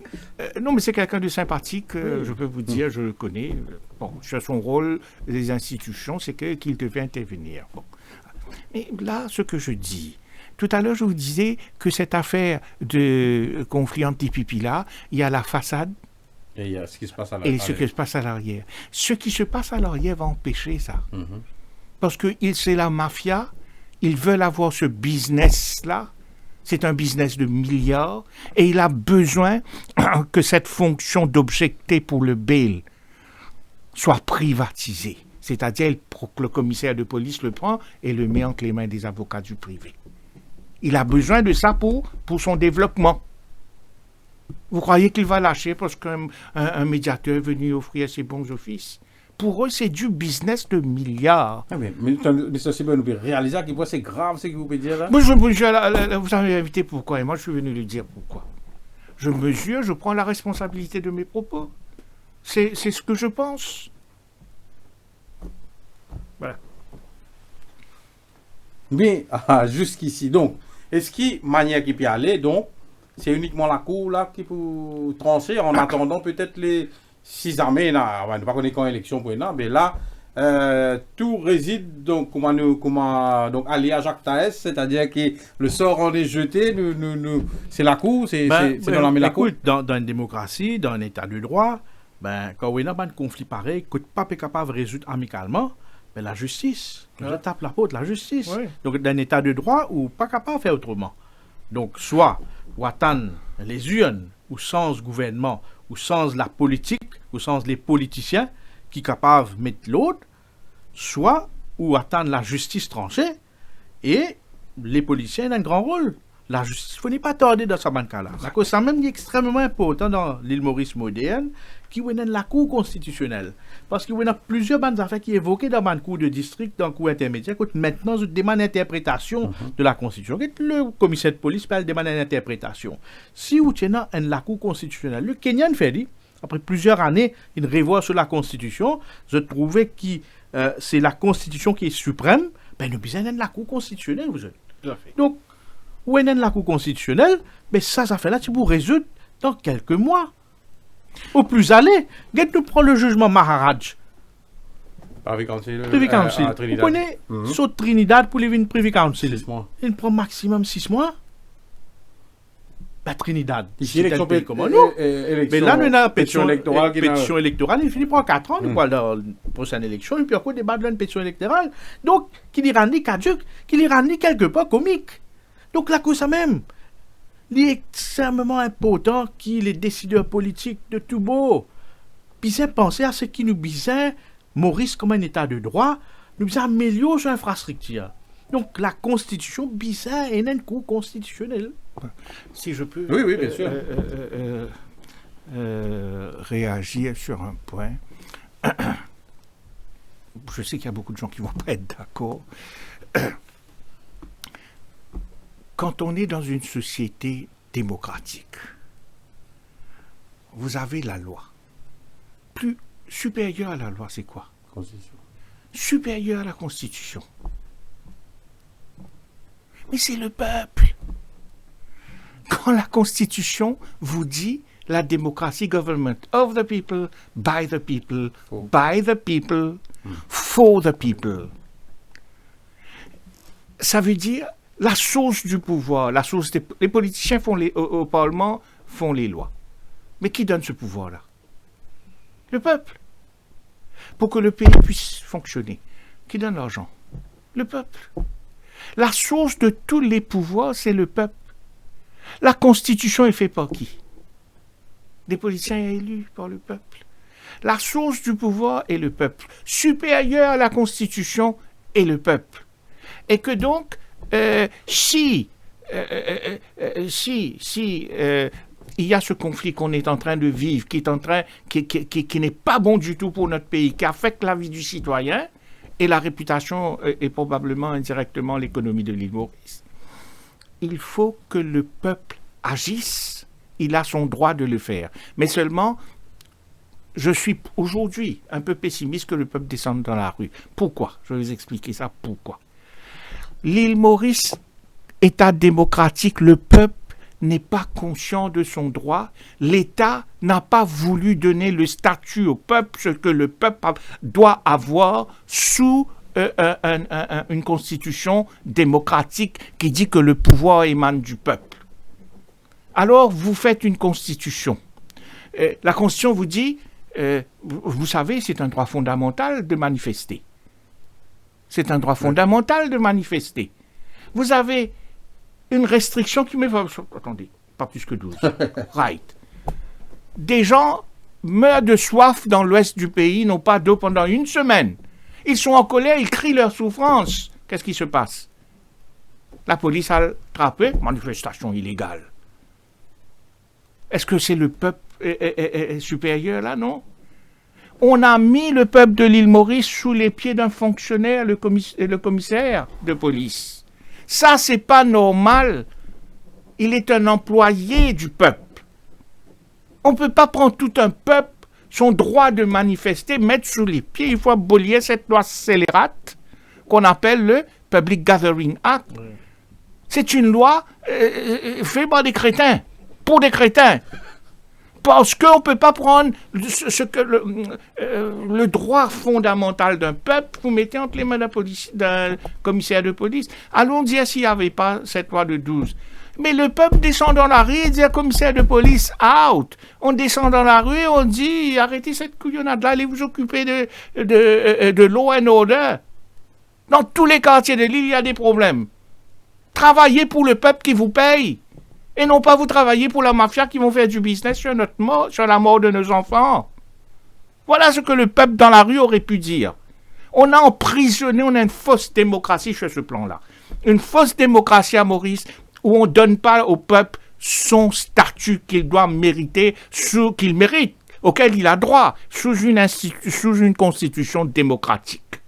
non, mais c'est quelqu'un de sympathique, je peux vous dire, je le connais. Bon, sur son rôle, les institutions, c'est qu'il devait intervenir. Bon. Mais là, ce que je dis... Tout à l'heure, je vous disais que cette affaire de conflit anti-pipi-là, il y a la façade, et il y a ce qui se passe à l'arrière. Ce qui se passe à l'arrière. Ce qui se passe à l'arrière va empêcher ça. Parce que c'est la mafia, ils veulent avoir ce business-là, c'est un business de milliards, et il a besoin que cette fonction d'objecter pour le bail soit privatisée. C'est-à-dire que le commissaire de police le prend et le met entre les mains des avocats du privé. Il a besoin de ça pour son développement. Vous croyez qu'il va lâcher parce qu'un médiateur est venu offrir ses bons offices? Pour eux, c'est du business de milliards. Ah mais ça, c'est bien, vous pouvez réaliser à quel point c'est grave ce que vous pouvez dire là. Moi, vous avez invité pourquoi? Et moi, je suis venu lui dire pourquoi. Je prends la responsabilité de mes propos. C'est ce que je pense. Voilà. Mais, jusqu'ici, donc, est-ce qu'il manière qui peut aller, donc, c'est uniquement la Cour là qui peut trancher en attendant peut-être les 6 armées, là, on ne va pas connaître quand élection pour mais là, tout réside donc donc allié à Jacques Taès, c'est-à-dire que le sort en est jeté, c'est la Cour, c'est dans la main de la Cour. Dans une démocratie, dans un état de droit, quand on a un conflit pareil, que le pape est capable de résoudre amicalement, la justice, je tape la faute, la justice. Oui. Donc dans un état de droit, ou pas capable de faire autrement. Donc soit ou attendre les urnes, ou sans gouvernement, ou sans la politique, ou sans les politiciens qui sont capables de mettre l'autre, soit ou attendre la justice tranchée, et les politiciens ont un grand rôle. La justice, il ne faut pas tarder dans ce cas-là. La cause, ça même est extrêmement important dans l'île Maurice moderne, qui est la Cour constitutionnelle. Parce qu'il y a plusieurs bandes d'affaires qui évoquées dans la Cour de district, dans la Cour intermédiaire, que maintenant, je demande l'interprétation de la Constitution. Le commissaire de police parle demande une interprétation. Si vous tenez la Cour constitutionnelle, le Kenyan fait dit, après plusieurs années, il revoit sur la Constitution, je trouvais que c'est la Constitution qui est suprême, nous besoin de la Cour constitutionnelle. Donc, où est la Cour constitutionnelle, ça fait là, tu peux résoudre dans quelques mois. Au plus aller, nous prend le jugement Maharaj. Privy Council. Vous connaissez, sur Trinidad pour les venir Privy Council. 6 mois. Il prend maximum 6 mois. Trinidad. Ici, élection comme nous. Mais là, nous avons une pétition électorale. Il finit par 4 ans, nous pour la prochaine élection, et puis encore débat de une pétition électorale. Donc, qui les rendit caduc, qui les rendit quelque part comique. Donc, la cause même. Il est extrêmement important que les décideurs politiques de tout beau puissent penser à ce qui nous bisait Maurice comme un état de droit, nous bisait améliorer son infrastructure. Donc la Constitution bisait et un cours constitutionnel. Si je peux oui, bien sûr. Réagir sur un point. Je sais qu'il y a beaucoup de gens qui ne vont pas être d'accord. Quand on est dans une société démocratique, vous avez la loi. Plus supérieure à la loi, c'est quoi? Constitution. Supérieure à la Constitution. Mais c'est le peuple. Quand la Constitution vous dit la démocratie, government of the people, by the people, for the people. Ça veut dire la source du pouvoir, les politiciens au Parlement font les lois. Mais qui donne ce pouvoir-là? Le peuple. Pour que le pays puisse fonctionner. Qui donne l'argent? Le peuple. La source de tous les pouvoirs, c'est le peuple. La Constitution est faite par qui? Des politiciens élus par le peuple. La source du pouvoir est le peuple. Supérieur à la Constitution est le peuple. Et que donc, si il y a ce conflit qu'on est en train de vivre, qui n'est pas bon du tout pour notre pays, qui affecte la vie du citoyen et la réputation et probablement indirectement l'économie de l'île Maurice, il faut que le peuple agisse. Il a son droit de le faire. Mais seulement, je suis aujourd'hui un peu pessimiste que le peuple descende dans la rue. Pourquoi? Je vais vous expliquer ça. Pourquoi? L'île Maurice, État démocratique, le peuple n'est pas conscient de son droit. L'État n'a pas voulu donner le statut au peuple, ce que le peuple doit avoir sous une constitution démocratique qui dit que le pouvoir émane du peuple. Alors, vous faites une constitution. La constitution vous dit, vous savez, c'est un droit fondamental de manifester. C'est un droit fondamental de manifester. Vous avez une restriction qui met... Attendez, pas plus que 12. Right. Des gens meurent de soif dans l'ouest du pays, n'ont pas d'eau pendant une semaine. Ils sont en colère, ils crient leur souffrance. Qu'est-ce qui se passe? La police a attrapé, manifestation illégale. Est-ce que c'est le peuple supérieur là? Non. On a mis le peuple de l'île Maurice sous les pieds d'un fonctionnaire, le commissaire de police. Ça, c'est pas normal. Il est un employé du peuple. On ne peut pas prendre tout un peuple, son droit de manifester, mettre sous les pieds. Il faut abolir cette loi scélérate qu'on appelle le Public Gathering Act. Oui. C'est une loi faite par des crétins, pour des crétins. Parce qu'on ne peut pas prendre le droit fondamental d'un peuple, vous mettez entre les mains d'un commissaire de police. Allons dire s'il n'y avait pas cette loi de 12. Mais le peuple descend dans la rue et dit, commissaire de police, out. On descend dans la rue et on dit, arrêtez cette couillonnade-là, allez vous occuper de law and order. Dans tous les quartiers de l'île, il y a des problèmes. Travaillez pour le peuple qui vous paye. Et non pas vous travailler pour la mafia qui vont faire du business sur la mort de nos enfants. Voilà ce que le peuple dans la rue aurait pu dire. On a emprisonné, on a une fausse démocratie sur ce plan-là. Une fausse démocratie à Maurice où on ne donne pas au peuple son statut qu'il doit mériter, qu'il mérite, auquel il a droit, sous une constitution démocratique.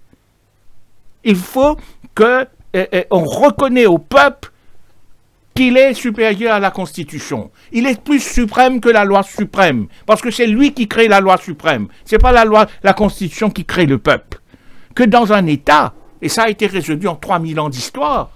Il faut qu'on reconnaisse au peuple qu'il est supérieur à la Constitution. Il est plus suprême que la loi suprême, parce que c'est lui qui crée la loi suprême. Ce n'est pas la Constitution qui crée le peuple. Que dans un État, et ça a été résolu en 3000 ans d'histoire,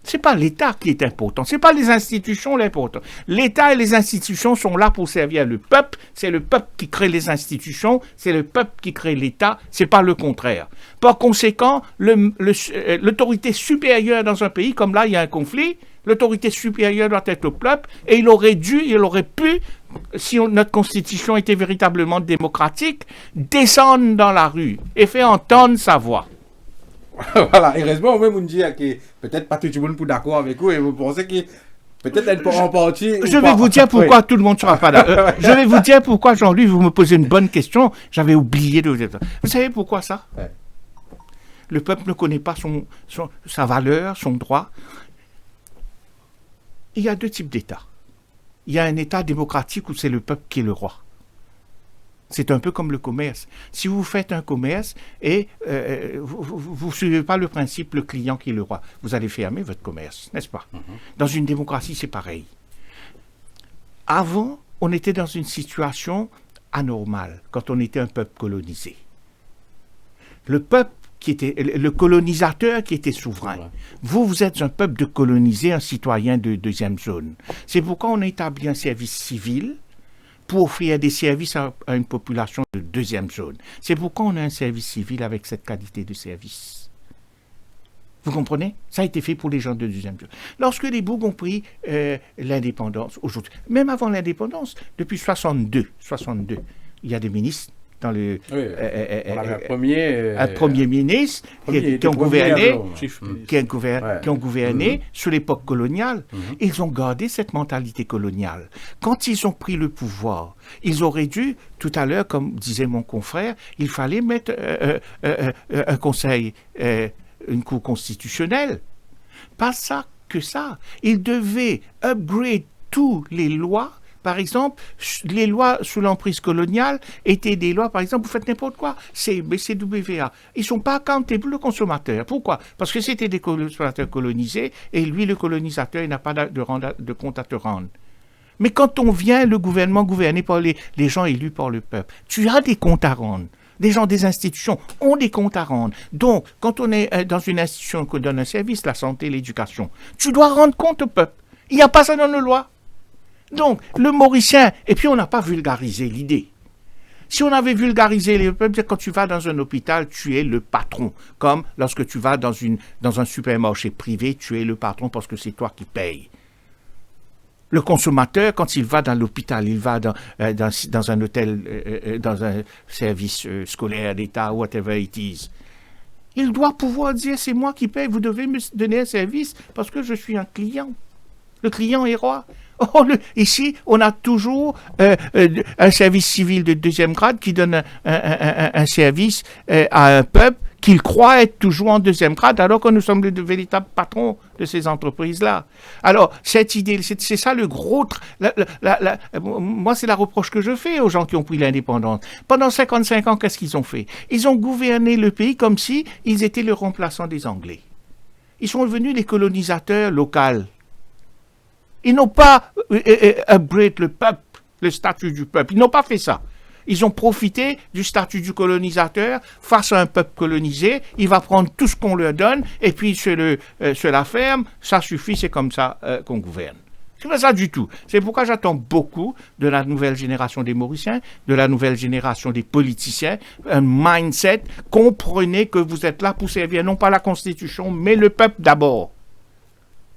ce n'est pas l'État qui est important, ce n'est pas les institutions l'important. L'État et les institutions sont là pour servir le peuple, c'est le peuple qui crée les institutions, c'est le peuple qui crée l'État, ce n'est pas le contraire. Par conséquent, l'autorité supérieure dans un pays, comme là il y a un conflit, l'autorité supérieure doit être au peuple, et il aurait pu, si notre constitution était véritablement démocratique, descendre dans la rue et faire entendre sa voix. Voilà, heureusement, même on dit que peut-être pas tout le monde est d'accord avec vous et vous pensez que peut-être elle peut en partie. Je vais vous dire pourquoi tout le monde ne sera pas là. Je vais vous dire pourquoi, Jean-Louis, vous me posez une bonne question. J'avais oublié de vous dire ça. Vous savez pourquoi ça? Ouais. Le peuple ne connaît pas sa valeur, son droit. Il y a deux types d'États. Il y a un État démocratique où c'est le peuple qui est le roi. C'est un peu comme le commerce. Si vous faites un commerce et vous ne suivez pas le principe le client qui est le roi, vous allez fermer votre commerce, n'est-ce pas? Dans une démocratie, c'est pareil. Avant, on était dans une situation anormale quand on était un peuple colonisé. Le peuple qui était le colonisateur qui était souverain. Vous êtes un peuple de colonisé, un citoyen de deuxième zone. C'est pourquoi on a établi un service civil pour offrir des services à une population de deuxième zone. C'est pourquoi on a un service civil avec cette qualité de service. Vous comprenez? Ça a été fait pour les gens de deuxième jour. Lorsque les Bougres ont pris l'indépendance, aujourd'hui, même avant l'indépendance, depuis 62, il y a des ministres dans le... on avait un premier ministre qui ont gouverné sous l'époque coloniale. Ils ont gardé cette mentalité coloniale. Quand ils ont pris le pouvoir, ils auraient dû, tout à l'heure, comme disait mon confrère, il fallait mettre un conseil... une cour constitutionnelle. Pas ça que ça. Ils devaient upgrade toutes les lois. Par exemple, les lois sous l'emprise coloniale étaient des lois, par exemple, vous faites n'importe quoi, CWA. Ils ne sont pas accountable le consommateur. Pourquoi? Parce que c'était des consommateurs colonisés et lui, le colonisateur, il n'a pas de compte à te rendre. Mais quand on vient, le gouvernement gouverné par les gens élus par le peuple, tu as des comptes à rendre. Des gens des institutions ont des comptes à rendre. Donc, quand on est dans une institution qui donne un service, la santé, l'éducation, tu dois rendre compte au peuple. Il n'y a pas ça dans nos lois. Donc, le Mauricien, et puis on n'a pas vulgarisé l'idée. Si on avait vulgarisé les peuples, quand tu vas dans un hôpital, tu es le patron. Comme lorsque tu vas dans un supermarché privé, tu es le patron parce que c'est toi qui payes. Le consommateur, quand il va dans l'hôpital, il va dans un hôtel, dans un service scolaire d'État, whatever it is, il doit pouvoir dire, c'est moi qui paye, vous devez me donner un service parce que je suis un client. Le client est roi. Ici, on a toujours un service civil de deuxième grade qui donne un service à un peuple qu'il croit être toujours en deuxième grade, alors que nous sommes de véritables patrons de ces entreprises-là. Alors, cette idée, c'est ça le gros... moi, c'est la reproche que je fais aux gens qui ont pris l'indépendance. Pendant 55 ans, qu'est-ce qu'ils ont fait? Ils ont gouverné le pays comme si ils étaient le remplaçant des Anglais. Ils sont devenus les colonisateurs locaux. Ils n'ont pas upgrade le peuple, le statut du peuple. Ils n'ont pas fait ça. Ils ont profité du statut du colonisateur face à un peuple colonisé. Il va prendre tout ce qu'on leur donne et puis se la ferme. Ça suffit, c'est comme ça qu'on gouverne. C'est pas ça du tout. C'est pourquoi j'attends beaucoup de la nouvelle génération des Mauriciens, de la nouvelle génération des politiciens, un mindset. Comprenez que vous êtes là pour servir non pas la Constitution, mais le peuple d'abord.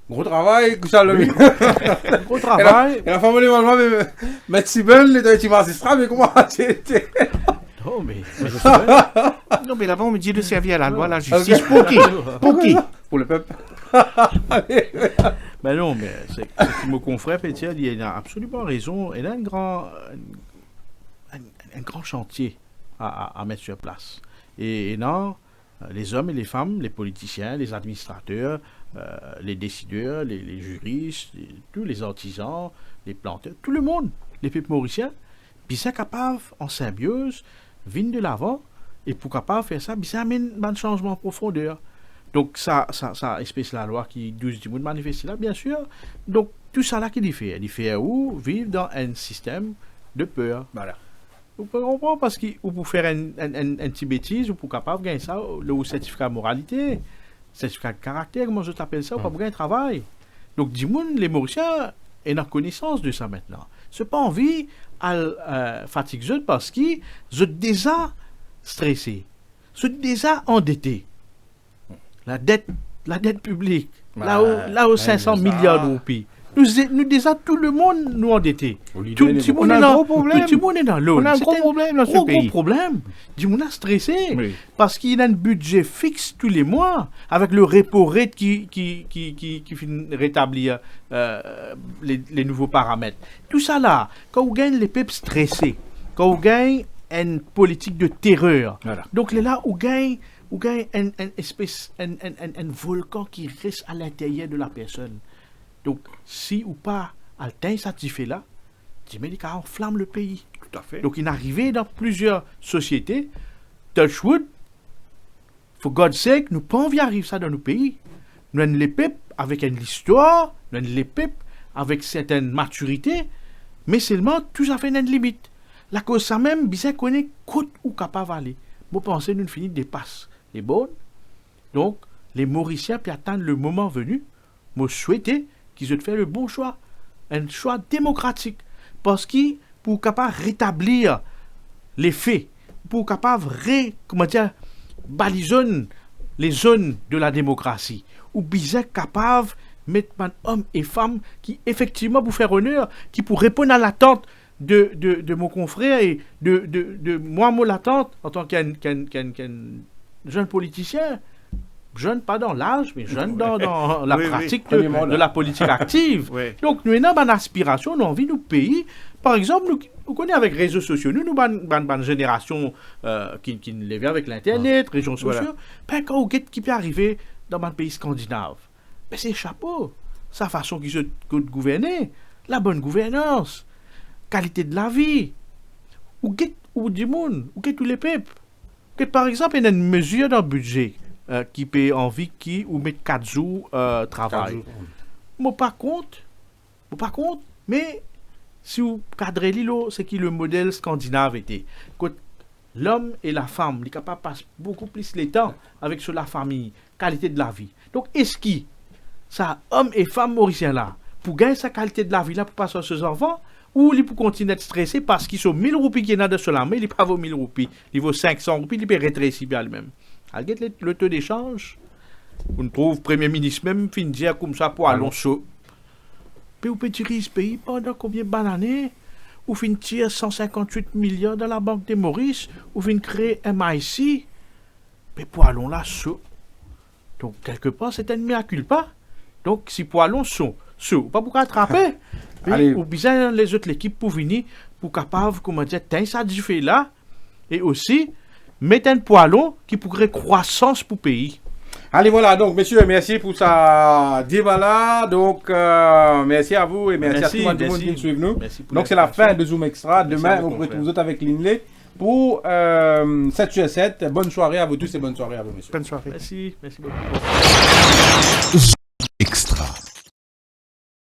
Gros travail, Charles. Gros travail. Et la famille de mais Sibel, les deux petits magistrats, mais comment c'était? Non, mais non, mais là-bas, on me dit de servir à la loi, la justice. Pour qui? Pour qui? Pour le peuple. Ben non, mais c'est que mon confrère Pétier, il a absolument raison. Il a un grand chantier à mettre sur place. Et non, les hommes et les femmes, les politiciens, les administrateurs, les décideurs, les juristes, tous les artisans, les planteurs, tout le monde, les peuples mauriciens, puis c'est capable, en symbiose, venir de l'avant, et pour capable faire ça, puis ça amène un changement en profondeur. Donc ça espèce la loi qui 12 du monde manifester là, bien sûr. Donc tout ça là qu'il fait. Il fait où vivre dans un système de peur. Voilà. Vous pouvez comprendre parce que ou pour faire une petite bêtise, ou pour capable gagner ça, le certificat de moralité. Certificat de caractère, comment je t'appelle ça, pour gagner un travail. Donc, du monde, les Mauriciens ont connaissance de ça maintenant. Ce n'est pas envie à fatiguer parce qu'ils sont déjà stressés, sont déjà endettés. La dette publique, là où 500 milliards de roupies. Nous déjà tout le monde nous endetté. Tout le monde est dans problème. Tout le monde est dans l'eau. On a un gros problème dans ce pays. Gros problème. Du monde a stressé parce qu'il a un budget fixe tous les mois avec le repo rate qui finit rétablir les nouveaux paramètres. Tout ça là, quand on gagne les peuples stressés, quand on gagne une politique de terreur, donc là on gagne un volcan qui reste à l'intérieur de la personne. Donc, si ou pas atteint ça fait là, Jamaïque enflamme le pays. Tout à fait. Donc, il est arrivé dans plusieurs sociétés. Touchwood, for God's sake, nous pas envie d'arriver ça dans nos pays. Nous avons les peuples avec une histoire, nous avons les peuples avec certaines maturités, mais seulement tout ça fait une limite. La cause ça même, bien connaît côte ou capable d'aller. Moi, pensez nous finit dépasse les bonnes. Donc, les Mauriciens puis attendre le moment venu. Moi, souhaiter qu'ils aient fait le bon choix, un choix démocratique, parce que pour capable rétablir les faits, pour capable baliser les zones de la démocratie, où bien capable mettre un homme et femme qui, effectivement, pour faire honneur, qui pour répondre à l'attente de mon confrère et de moi, mon l'attente, en tant qu'un jeune politicien, jeune pas dans l'âge, mais jeune dans la pratique de la politique active. Donc, nous avons une aspiration, on a envie de nous payer. Par exemple, nous connaissons avec les réseaux sociaux, nous avons une génération qui les vient avec l'Internet, réseaux sociaux. Ben, quand vous qui peut arriver dans un pays scandinave, ben, c'est chapeau. Sa façon qui se gouverner, la bonne gouvernance, qualité de la vie, ou du monde, ou tous les peuples. Par exemple, il y a une mesure dans le budget qui paye envie ou mettre 4 jours travail. Moi, pas contre, mais si vous cadrez l'îlot, c'est qui le modèle scandinave était. L'homme et la femme, ils sont capables de passer beaucoup plus de temps avec sur la famille, qualité de la vie. Donc, est-ce que ça, homme et femme mauriciens là, pour gagner sa qualité de la vie là, pour passer à ses enfants, ou il pour continuer d'être stressé parce qu'ils sont 1000 roupies qui sont dans ce mais il n'est pas vaut 1000 roupies, il vaut 500 roupies, il peut rétrécir bien lui-même. Alors, le taux d'échange, on trouve Premier ministre même fin dire comme ça pour Alonso. Puis vous pouvez tirer ce pays pendant combien d'années? Ou fin tirer 158 milliards dans la Banque des Maurice, ou fin créer MIC. Mais pour Alonso là, donc quelque part c'est un mea culpa. Donc si pour Alonso, pas pour attraper. Ou bien les autres l'équipe pour venir, pour capable, comment dire, t'as ça du fait là, et aussi mettre un poilon qui pourrait croissance pour le pays. Allez, voilà, donc, messieurs, merci pour ça débat là. Donc, merci à vous et merci à tout le monde qui nous suit nous. Donc, c'est la fin de Zoom Extra. Demain, on retrouve vous autres avec Linley pour 7 sur 7. Bonne soirée à vous tous et bonne soirée à vous, messieurs. Bonne soirée. Merci beaucoup.